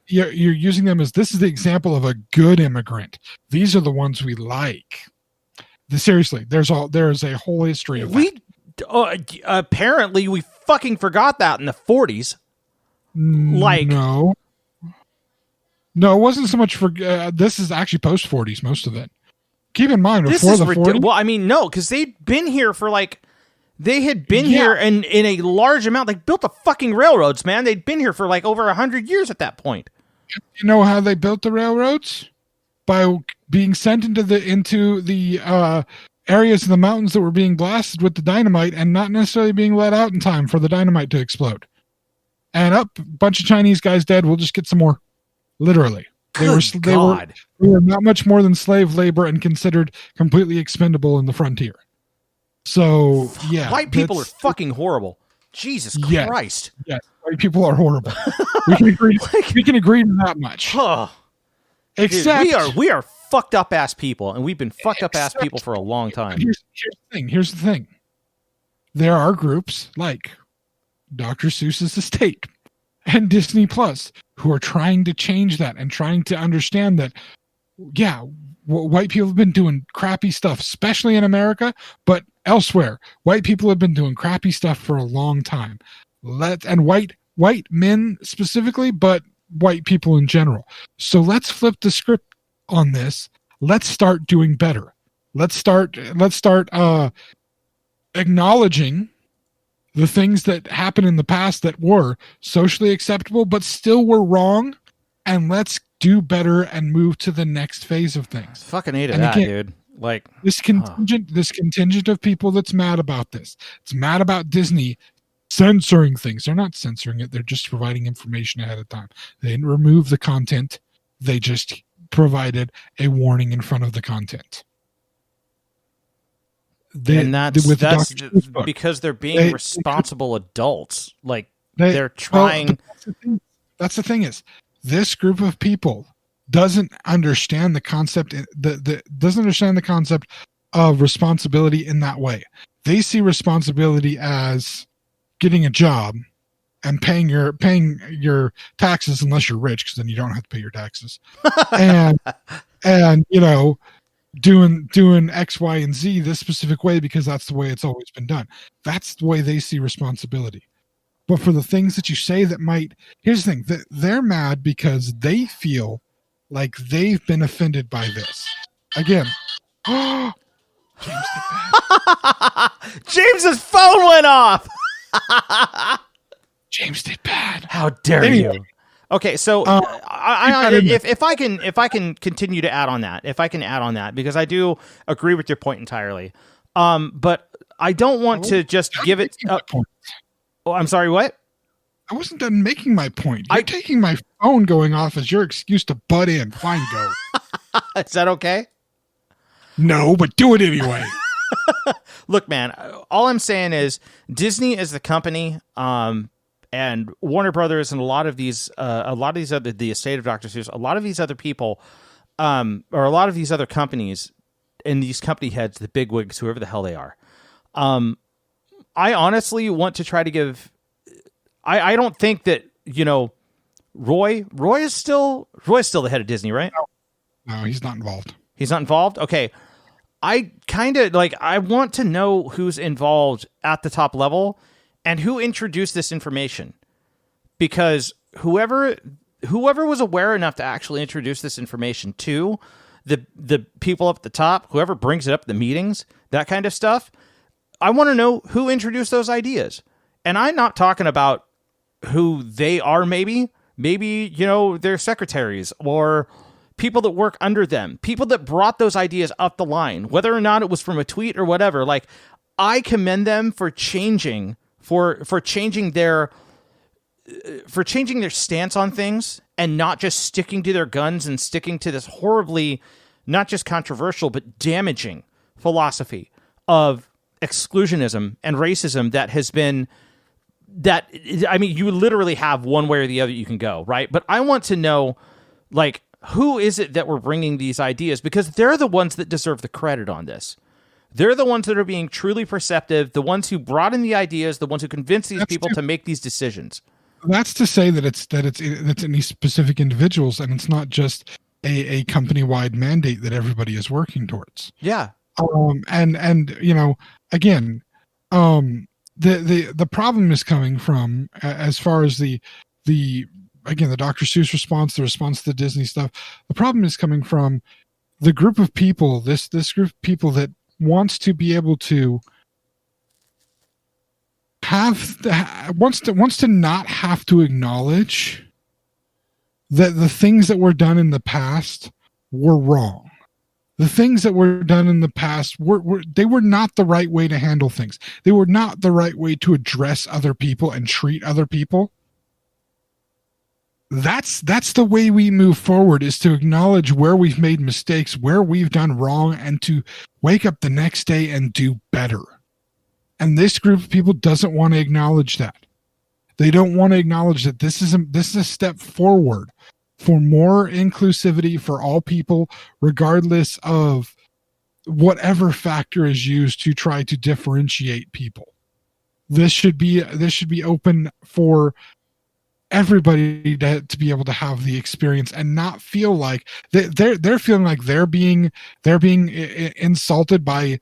You're using them as, this is the example of a good immigrant. These are the ones we like. Seriously, there is a whole history of that. Apparently we fucking forgot that in the 40s. No. No, it wasn't so much for this is actually post 40s, most of it. Keep in mind, This before is the 40s. Well, I mean, no, because they'd been here for like, they had been here in a large amount. They built the fucking railroads, man. They'd been here for like over 100 years at that point. You know how they built the railroads? By being sent into the areas of the mountains that were being blasted with the dynamite and not necessarily being let out in time for the dynamite to explode. And a bunch of Chinese guys dead. We'll just get some more. Literally. They were not much more than slave labor and considered completely expendable in the frontier. So, yeah. White people are fucking horrible. Jesus Christ. Yes, white people are horrible. we can agree to that much. Huh. Except dude, we are fucked up ass people, and we've been fucked up ass people for a long time. Here's the thing. There are groups like Dr. Seuss's estate and Disney Plus who are trying to change that and trying to understand that, white people have been doing crappy stuff, especially in America, but elsewhere, white people have been doing crappy stuff for a long time. And white men specifically, but white people in general. So let's flip the script on this. Let's start doing better. Let's start acknowledging the things that happened in the past that were socially acceptable but still were wrong, and let's do better and move to the next phase of things. Fucking hated that, dude. Like this contingent of people that's mad about this. It's mad about Disney censoring things. They're not censoring it. They're just providing information ahead of time. They didn't remove the content. They just provided a warning in front of the content. That's because they're being responsible adults. Like they're trying. Well, that's the thing is, this group of people doesn't understand the concept. Doesn't understand the concept of responsibility in that way. They see responsibility as getting a job and paying your taxes, unless you're rich, because then you don't have to pay your taxes, and doing X, Y, and Z this specific way because that's the way it's always been done. That's the way they see responsibility. But for the things that you say that might, here's the thing, they're mad because they feel like they've been offended by this. Again, James did bad. James's phone went off. James did bad. How dare you? Okay, so if I can continue to add on that, because I do agree with your point entirely, but I don't want to just give it up. Oh, I'm sorry, what? I wasn't done making my point. You're taking my phone going off as your excuse to butt in. Fine, go. Is that okay? No, but do it anyway. Look, man, all I'm saying is Disney is the company, and Warner Brothers and a lot of these other, the estate of Dr. Seuss, a lot of these other people, or a lot of these other companies and these company heads, the bigwigs, whoever the hell they are. I honestly want to try to give, I don't think that, Roy is still the head of Disney, right? No, he's not involved. He's not involved? Okay. I kind of I want to know who's involved at the top level and who introduced this information, because whoever was aware enough to actually introduce this information to the people up at the top, whoever brings it up at the meetings, that kind of stuff, I want to know who introduced those ideas. And I'm not talking about who they are, maybe, their secretaries or people that work under them, people that brought those ideas up the line, whether or not it was from a tweet or whatever. Like, I commend them for changing their stance on things and not just sticking to their guns and sticking to this horribly, not just controversial, but damaging philosophy of exclusionism and racism that has been, you literally have one way or the other you can go, right? But I want to know, who is it that we're bringing these ideas? Because they're the ones that deserve the credit on this. They're the ones that are being truly perceptive, the ones who brought in the ideas, the ones who convinced these people to make these decisions. That's to say that it's any specific individuals, and it's not just a company-wide mandate that everybody is working towards. Yeah. Again, the problem is coming from, as far as the again, the Dr. Seuss response, the response to the Disney stuff. The problem is coming from the group of people, this group of people that wants to be able to wants to not have to acknowledge that the things that were done in the past were wrong. The things that were done in the past they were not the right way to handle things. They were not the right way to address other people and treat other people. That's the way we move forward, is to acknowledge where we've made mistakes, where we've done wrong, and to wake up the next day and do better. And this group of people doesn't want to acknowledge that. They don't want to acknowledge that this is a step forward for more inclusivity for all people, regardless of whatever factor is used to try to differentiate people. This should be open for everybody to be able to have the experience and not feel like they're feeling like they're being insulted by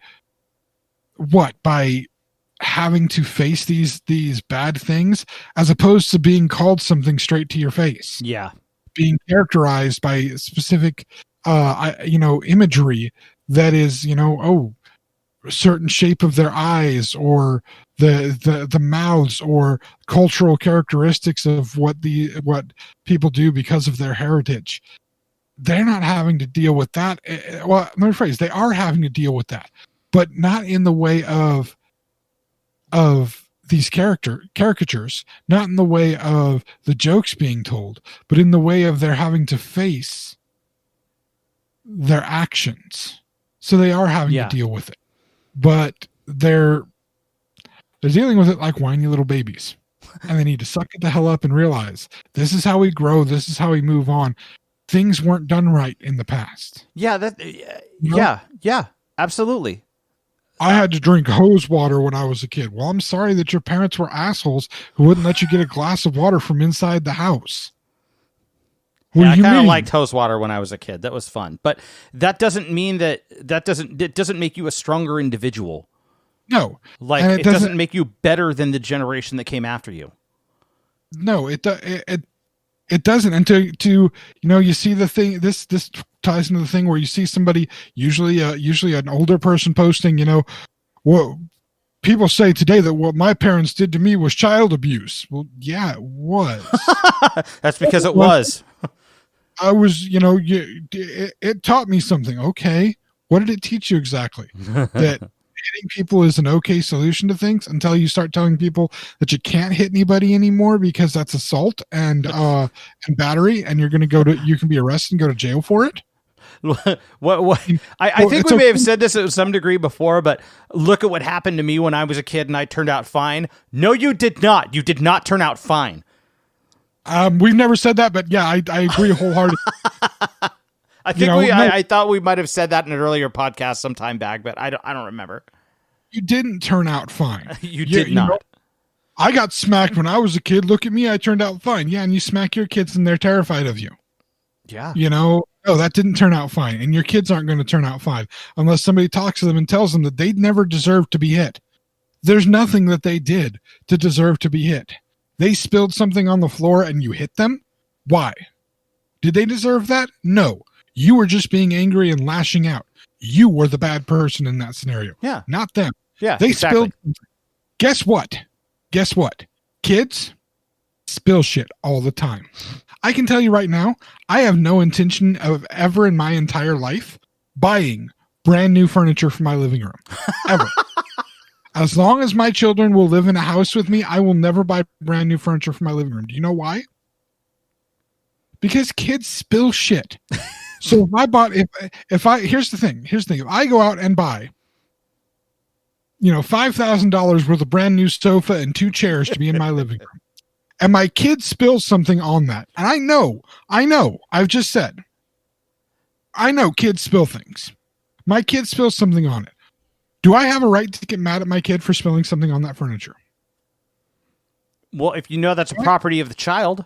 having to face these bad things, as opposed to being called something straight to your face. Yeah. Being characterized by specific imagery that is, a certain shape of their eyes, or the mouths, or cultural characteristics of what people do because of their heritage. They're not having to deal with that. Well, let me rephrase, they are having to deal with that, but not in the way of these caricatures, not in the way of the jokes being told, but in the way of they're having to face their actions. So they are having to deal with it, but they're dealing with it like whiny little babies, and they need to suck it the hell up and realize this is how we grow. This is how we move on. Things weren't done right in the past. Yeah. Yeah, absolutely. I had to drink hose water when I was a kid. Well, I'm sorry that your parents were assholes who wouldn't let you get a glass of water from inside the house. I kind of liked hose water when I was a kid. That was fun. But that doesn't mean it doesn't make you a stronger individual. No. Like, it doesn't make you better than the generation that came after you. No, it doesn't. And to you see the thing, this ties into the thing where you see somebody, usually an older person, posting, well, people say today that what my parents did to me was child abuse. Well, yeah, it was. That's because it was. I was, it taught me something. Okay. What did it teach you exactly? That hitting people is an okay solution to things, until you start telling people that you can't hit anybody anymore because that's assault and battery, and you can be arrested and go to jail for it. I think we may have said this to some degree before, but look at what happened to me when I was a kid and I turned out fine. No, you did not. You did not turn out fine. We've never said that, but yeah, I agree wholeheartedly. I thought we might have said that in an earlier podcast sometime back, but I don't remember. You didn't turn out fine. You did not. I got smacked when I was a kid. Look at me. I turned out fine. Yeah. And you smack your kids and they're terrified of you. Yeah. No, that didn't turn out fine. And your kids aren't going to turn out fine unless somebody talks to them and tells them that they never deserved to be hit. There's nothing that they did to deserve to be hit. They spilled something on the floor and you hit them. Why? Did they deserve that? No. You were just being angry and lashing out. You were the bad person in that scenario. Yeah. Not them. Yeah. They exactly. spilled something. Guess what? Kids spill shit all the time. I can tell you right now, I have no intention of ever in my entire life buying brand new furniture for my living room. Ever. As long as my children will live in a house with me, I will never buy brand new furniture for my living room. Do you know why? Because kids spill shit. So here's the thing. If I go out and buy, $5,000 worth of brand new sofa and 2 chairs to be in my living room, and my kid spills something on that, and I know, I've just said, I know kids spill things. My kid spills something on it. Do I have a right to get mad at my kid for spilling something on that furniture? Well, if you know that's a property of the child,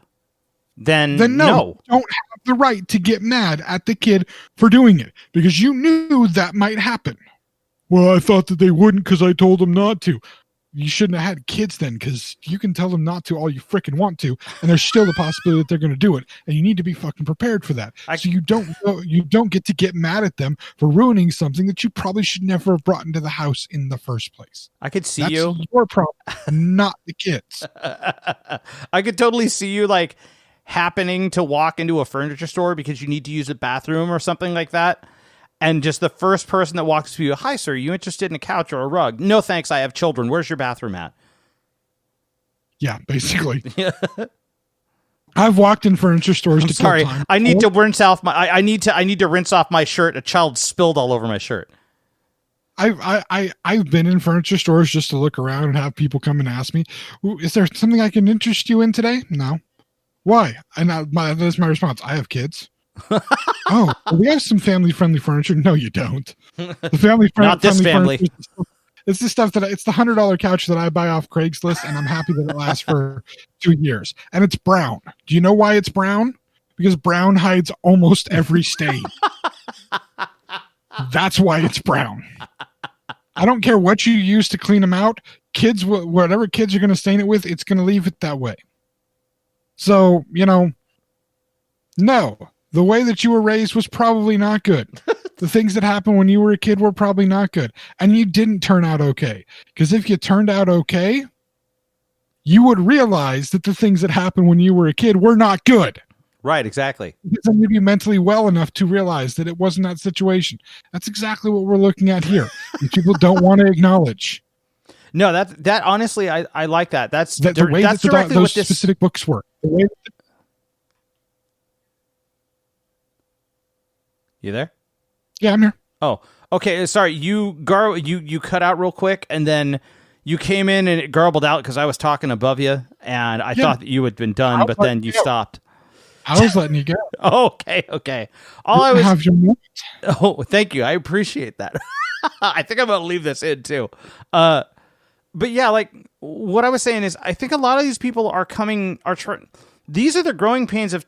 then no. You don't have the right to get mad at the kid for doing it because you knew that might happen. Well, I thought that they wouldn't because I told them not to. you shouldn't have had kids then, because you can tell them not to all you freaking want to, and there's still the possibility that they're going to do it, and you need to be fucking prepared for that. So you don't get to get mad at them for ruining something that you probably should never have brought into the house in the first place. I could see That's you. your problem, not the kids. I could totally see you like happening to walk into a furniture store because you need to use a bathroom or something like that. And just the first person that walks up to you, "Hi, sir, are you interested in a couch or a rug?" "No, thanks, I have children. Where's your bathroom at?" Yeah, basically. I've walked in furniture stores to sorry, kill time. I need to rinse off my. I need to rinse off my shirt. A child spilled all over my shirt. I've been in furniture stores just to look around and have people come and ask me, "Is there something I can interest you in today?" "No." "Why?" And that's my response. "I have kids." "Oh, well, we have some family-friendly furniture." "No, you don't." The family-friendly, not this family. It's the stuff it's the $100 couch that I buy off Craigslist, and I'm happy that it lasts for 2 years. And it's brown. Do you know why it's brown? Because brown hides almost every stain. That's why it's brown. I don't care what you use to clean them out. Kids, whatever kids you're going to stain it with, it's going to leave it that way. So, no. The way that you were raised was probably not good. The things that happened when you were a kid were probably not good. And you didn't turn out okay. Because if you turned out okay, you would realize that the things that happened when you were a kid were not good. Right, exactly. Because then you'd be mentally well enough to realize that it wasn't that situation. That's exactly what we're looking at here. And people don't want to acknowledge. No, that honestly, I like that. That's the way that's that directly those what this specific books work. The way You there? Yeah, I'm here. Oh, okay. Sorry, you cut out real quick, and then you came in and it garbled out because I was talking above you, and I thought that you had been done, but then you stopped. I was letting you go. Okay. All I was have your moment. Oh, thank you. I appreciate that. I think I'm gonna leave this in too. But yeah, like what I was saying is, I think a lot of these people these are the growing pains of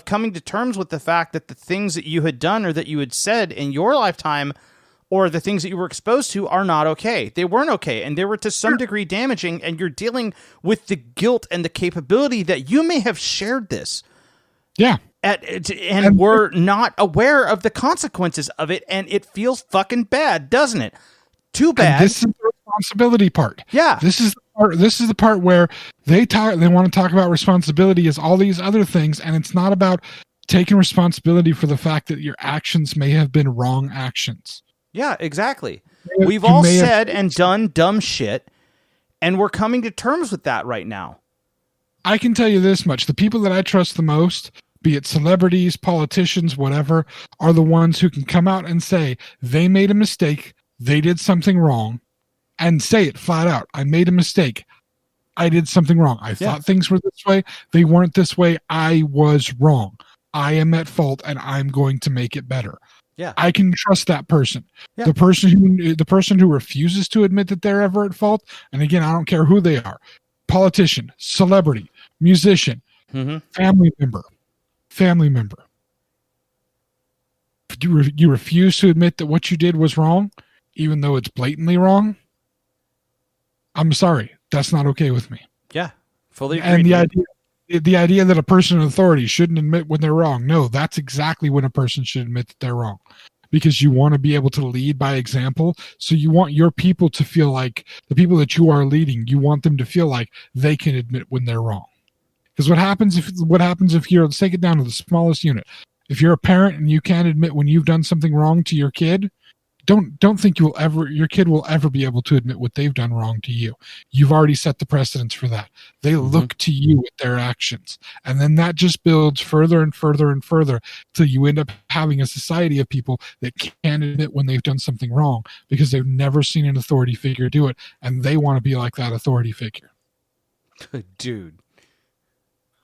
coming to terms with the fact that the things that you had done or that you had said in your lifetime or the things that you were exposed to are not okay. They weren't okay, and they were to some degree damaging, and you're dealing with the guilt and the capability that you may have shared this. Yeah. And we're not aware of the consequences of it, and it feels fucking bad, doesn't it? Too bad. And this is the responsibility part. Yeah. This is the part where they want to talk about responsibility as all these other things, and it's not about taking responsibility for the fact that your actions may have been wrong actions. Yeah, exactly. We've all said and done dumb shit, and we're coming to terms with that right now. I can tell you this much. The people that I trust the most, be it celebrities, politicians, whatever, are the ones who can come out and say they made a mistake, they did something wrong, and say it flat out. I made a mistake. I did something wrong. I thought things were this way. They weren't this way. I was wrong. I am at fault, and I'm going to make it better. Yeah, I can trust that person. Yeah. The person who refuses to admit that they're ever at fault, and again, I don't care who they are, politician, celebrity, musician, family member. You refuse to admit that what you did was wrong, even though it's blatantly wrong. I'm sorry. That's not okay with me. Yeah, fully agree. And the idea that a person in authority shouldn't admit when they're wrong. No, that's exactly when a person should admit that they're wrong. Because you want to be able to lead by example. So you want your people to feel like the people that you are leading, you want them to feel like they can admit when they're wrong. Because what happens if you're, let's take it down to the smallest unit. If you're a parent and you can't admit when you've done something wrong to your kid, don't think your kid will ever be able to admit what they've done wrong to you. You've already set the precedence for that. They look to you with their actions. And then that just builds further and further and further till you end up having a society of people that can't admit when they've done something wrong because they've never seen an authority figure do it, and they want to be like that authority figure. Dude.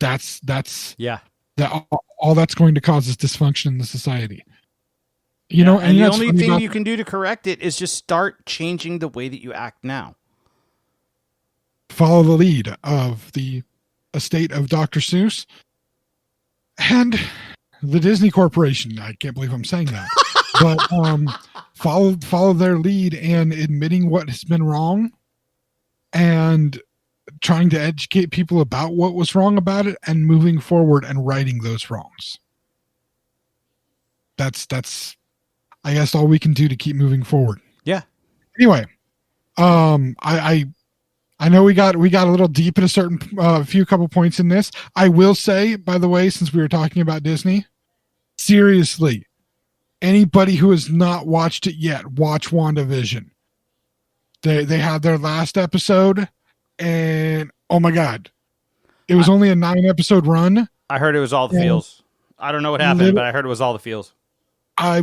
That's all that's going to cause is dysfunction in the society. And the only thing you can do to correct it is just start changing the way that you act now. Follow the lead of the estate of Dr. Seuss and the Disney Corporation. I can't believe I'm saying that. But follow their lead and admitting what has been wrong and trying to educate people about what was wrong about it and moving forward and righting those wrongs. That's I guess all we can do to keep moving forward. Yeah. Anyway, I know we got a little deep in a certain few couple points in this. I will say, by the way, since we were talking about Disney, seriously, anybody who has not watched it yet, watch WandaVision. They had their last episode, and oh my god, it was only a 9-episode run. I heard it was all the feels. I don't know what happened, but I heard it was all the feels. I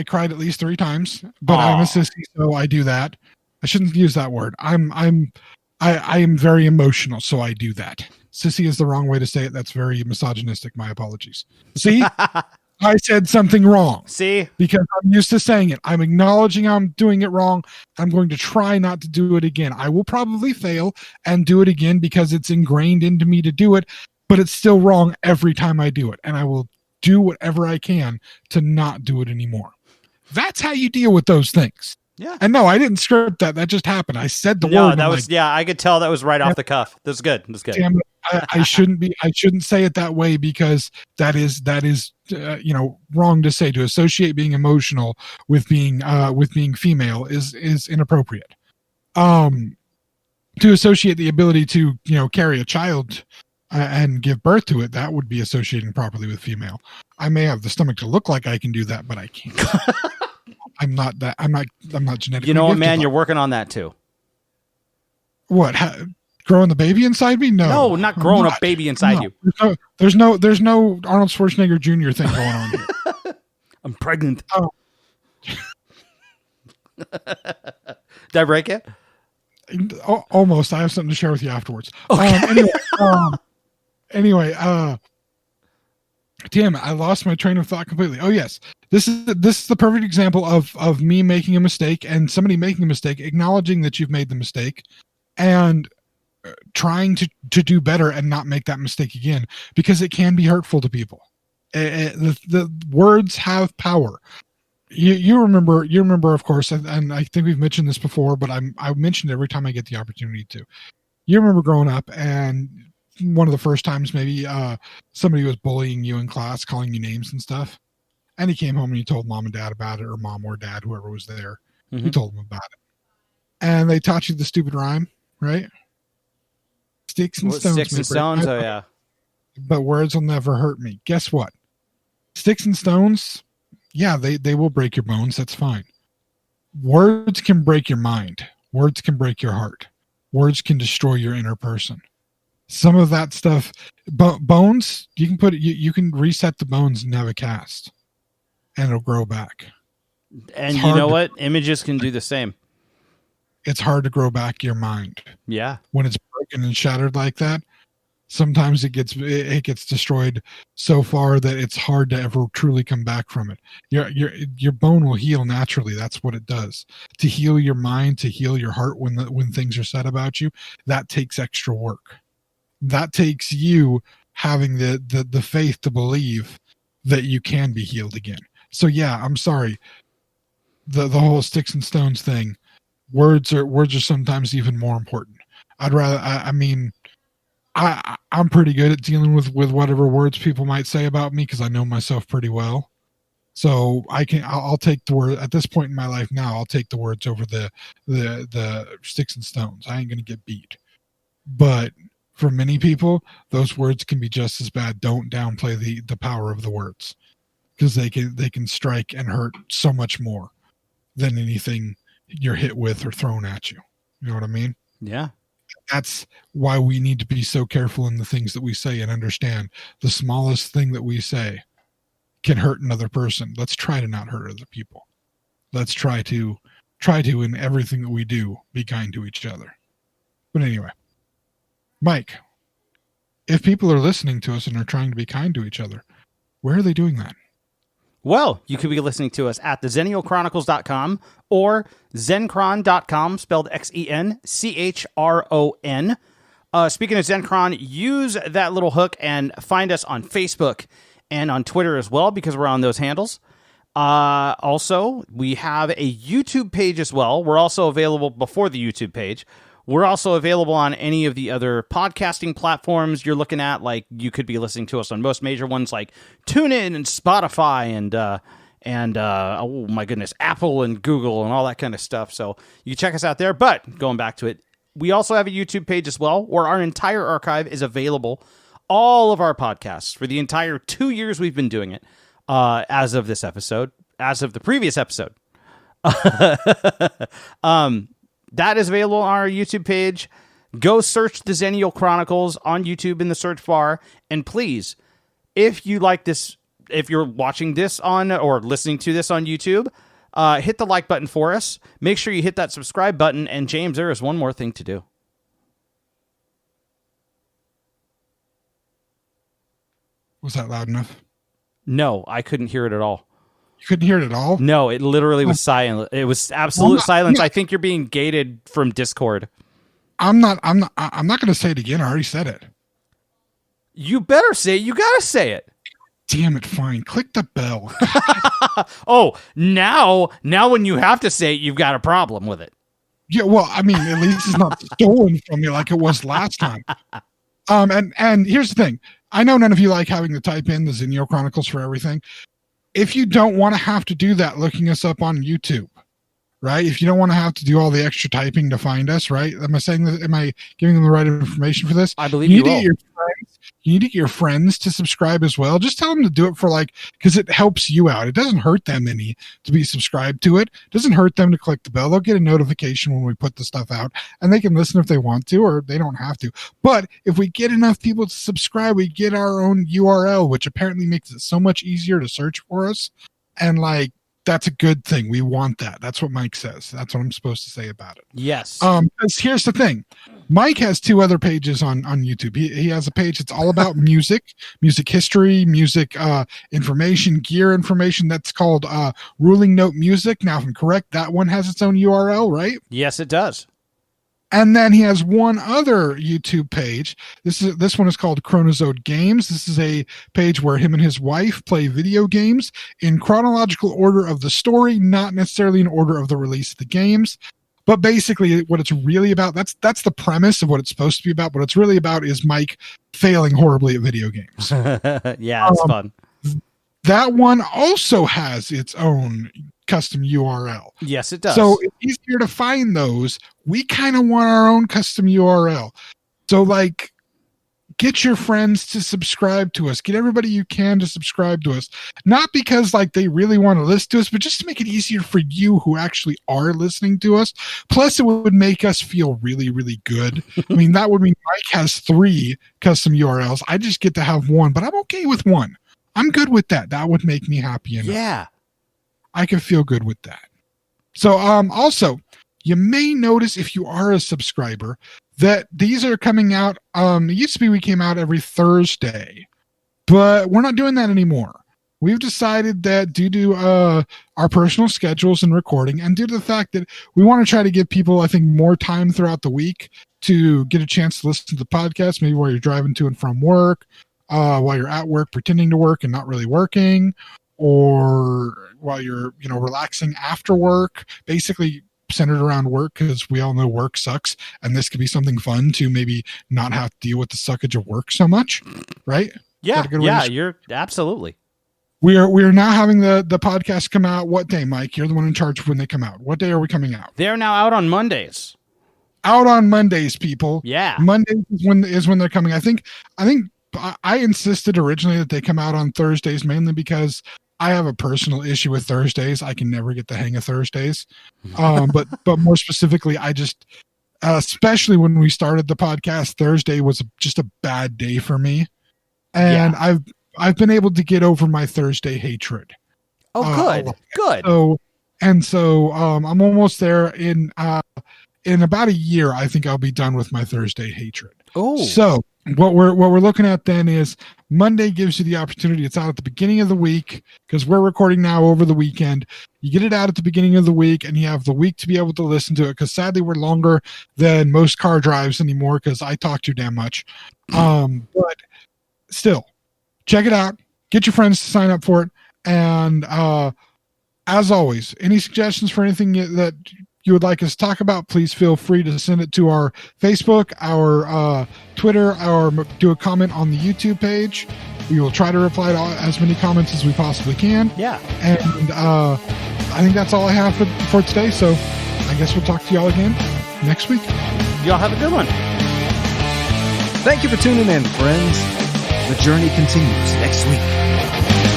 cried at least 3 times, but I'm a sissy, so I do that. I shouldn't use that word. I am very emotional, so I do that. Sissy is the wrong way to say it. That's very misogynistic. My apologies. See, I said something wrong. See, because I'm used to saying it. I'm acknowledging I'm doing it wrong. I'm going to try not to do it again. I will probably fail and do it again because it's ingrained into me to do it, but it's still wrong every time I do it, and I will do whatever I can to not do it anymore. That's how you deal with those things. Yeah. And no, I didn't script that. That just happened. I said the word. No, that was I could tell that was right off the cuff. That's good. That's good. Damn it, I shouldn't say it that way because that is wrong to say. To associate being emotional with being female is inappropriate. To associate the ability to carry a child and give birth to it, that would be associating properly with female. I may have the stomach to look like I can do that, but I can't. I'm not genetically. You know what, man? You're working on that too. What? Growing the baby inside me? No, not growing a baby inside you. There's no Arnold Schwarzenegger Jr. thing going on here. I'm pregnant. Oh. Did I break it? Almost. I have something to share with you afterwards. Okay. Anyway, damn it, I lost my train of thought completely. Oh yes, this is the perfect example of me making a mistake and somebody making a mistake, acknowledging that you've made the mistake, and trying to do better and not make that mistake again, because it can be hurtful to people. The words have power. You remember, of course, and I think we've mentioned this before, but I mention it every time I get the opportunity to. You remember growing up, and one of the first times maybe somebody was bullying you in class, calling you names and stuff, and he came home and he told mom and dad about it, or mom or dad, whoever was there. Mm-hmm. He told them about it, and they taught you the stupid rhyme, right? Sticks and stones. Sticks and stones. Oh yeah. But words will never hurt me. Guess what? Sticks and stones. Yeah, they will break your bones. That's fine. Words can break your mind. Words can break your heart. Words can destroy your inner person. Some of that stuff, bones, you can put it, you can reset the bones and have a cast, and it'll grow back. And you know what? Images can do the same. It's hard to grow back your mind. Yeah. When it's broken and shattered like that, sometimes it gets destroyed so far that it's hard to ever truly come back from it. Your bone will heal naturally. That's what it does. To heal your mind, to heal your heart when things are said about you, that takes extra work. That takes you having the faith to believe that you can be healed again. So yeah, I'm sorry. The whole sticks and stones thing, words are sometimes even more important. I'd rather, I'm pretty good at dealing with whatever words people might say about me because I know myself pretty well. So I'll take the word at this point in my life now. I'll take the words over the sticks and stones. I ain't gonna get beat. But for many people, those words can be just as bad. Don't downplay the power of the words, because they can strike and hurt so much more than anything you're hit with or thrown at you. You know what I mean? Yeah. That's why we need to be so careful in the things that we say and understand the smallest thing that we say can hurt another person. Let's try to not hurt other people. Let's try to in everything that we do, be kind to each other. But anyway, Mike, if people are listening to us and are trying to be kind to each other, where are they doing that? Well, you could be listening to us at the XennialChronicles.com or Zencron.com, spelled XenChron. Speaking of Zencron, use that little hook and find us on Facebook and on Twitter as well, because we're on those handles. Also, we have a YouTube page as well. We're also available before the YouTube page, We're also available on any of the other podcasting platforms you're looking at. Like, you could be listening to us on most major ones like TuneIn and Spotify and oh my goodness, Apple and Google and all that kind of stuff. So you can check us out there. But going back to it, we also have a YouTube page as well, where our entire archive is available. All of our podcasts for the entire 2 years we've been doing it, as of this episode, as of the previous episode. That is available on our YouTube page. Go search the Xennial Chronicles on YouTube in the search bar. And please, if you like this, if you're watching this on or listening to this on YouTube, hit the like button for us. Make sure you hit that subscribe button. And James, there is one more thing to do. Was that loud enough? No, I couldn't hear it at all. You couldn't hear it at all? No, it literally was silent. It was absolute silence. I think you're being gated from Discord. I'm not going to say it again. I already said it. You better say it. You got to say it. Damn it. Fine. Click the bell. Oh, now when you have to say it, you've got a problem with it. Yeah. Well, I mean, at least it's not stolen from you like it was last time. And here's the thing. I know none of you like having to type in the Xennial Chronicles for everything. If you don't want to have to do that, looking us up on YouTube, right? If you don't want to have to do all the extra typing to find us, right? Am I saying that? Am I giving them the right information for this? I believe you will. You need to get your friends to subscribe as well. Just tell them to do it because it helps you out. It doesn't hurt them any to be subscribed to it. It doesn't hurt them to click the bell. They'll get a notification when we put the stuff out, and they can listen if they want to, or they don't have to. But if we get enough people to subscribe, we get our own URL, which apparently makes it so much easier to search for us. And that's a good thing. We want that. That's what Mike says. That's what I'm supposed to say about it. Yes. Because here's the thing. Mike has 2 other pages on YouTube. He has a page that's all about music history, music information, gear information. That's called Ruling Note Music. Now, if I'm correct, that one has its own URL, right? Yes, it does. And then he has one other YouTube page. This one is called Chronozode Games. This is a page where him and his wife play video games in chronological order of the story, not necessarily in order of the release of the games. But basically what it's really about, that's the premise of what it's supposed to be about. What it's really about is Mike failing horribly at video games. Yeah, it's fun. That one also has its own custom URL. Yes, it does. So it's easier to find those. We kind of want our own custom URL. So get your friends to subscribe to us. Get everybody you can to subscribe to us. Not because they really want to listen to us, but just to make it easier for you who actually are listening to us. Plus, it would make us feel really, really good. I mean, that would mean Mike has 3 custom URLs. I just get to have 1, but I'm okay with 1. I'm good with that. That would make me happy enough. Yeah. I can feel good with that. So, also, you may notice if you are a subscriber that these are coming out. It used to be we came out every Thursday, but we're not doing that anymore. We've decided that due to our personal schedules and recording, and due to the fact that we want to try to give people, I think, more time throughout the week to get a chance to listen to the podcast, maybe while you're driving to and from work, while you're at work pretending to work and not really working, or while you're relaxing after work, basically centered around work, because we all know work sucks, and this could be something fun to maybe not have to deal with the suckage of work so much, right? Yeah, you're absolutely. We are now having the podcast come out. What day, Mike? You're the one in charge of when they come out. What day are we coming out? They're now out on Mondays. Out on Mondays, people. Yeah, Mondays is when they're coming. I think I insisted originally that they come out on Thursdays, mainly because I have a personal issue with Thursdays. I can never get the hang of Thursdays. But more specifically, I just, especially when we started the podcast, Thursday was just a bad day for me. And yeah. I've been able to get over my Thursday hatred. Oh, good. Good. So I'm almost there. In about a year, I think I'll be done with my Thursday hatred. Oh. So what we're looking at then is Monday gives you the opportunity. It's out at the beginning of the week, because we're recording now over the weekend. You get it out at the beginning of the week, and you have the week to be able to listen to it, because sadly we're longer than most car drives anymore, because I talk too damn much. But still, check it out. Get your friends to sign up for it. And as always, any suggestions for anything that you would like us to talk about, please feel free to send it to our Facebook, our Twitter, or do a comment on the YouTube page. We will try to reply to as many comments as we possibly can. Yeah. And I think that's all I have for today. So I guess we'll talk to y'all again next week. Y'all have a good one. Thank you for tuning in, friends. The journey continues next week.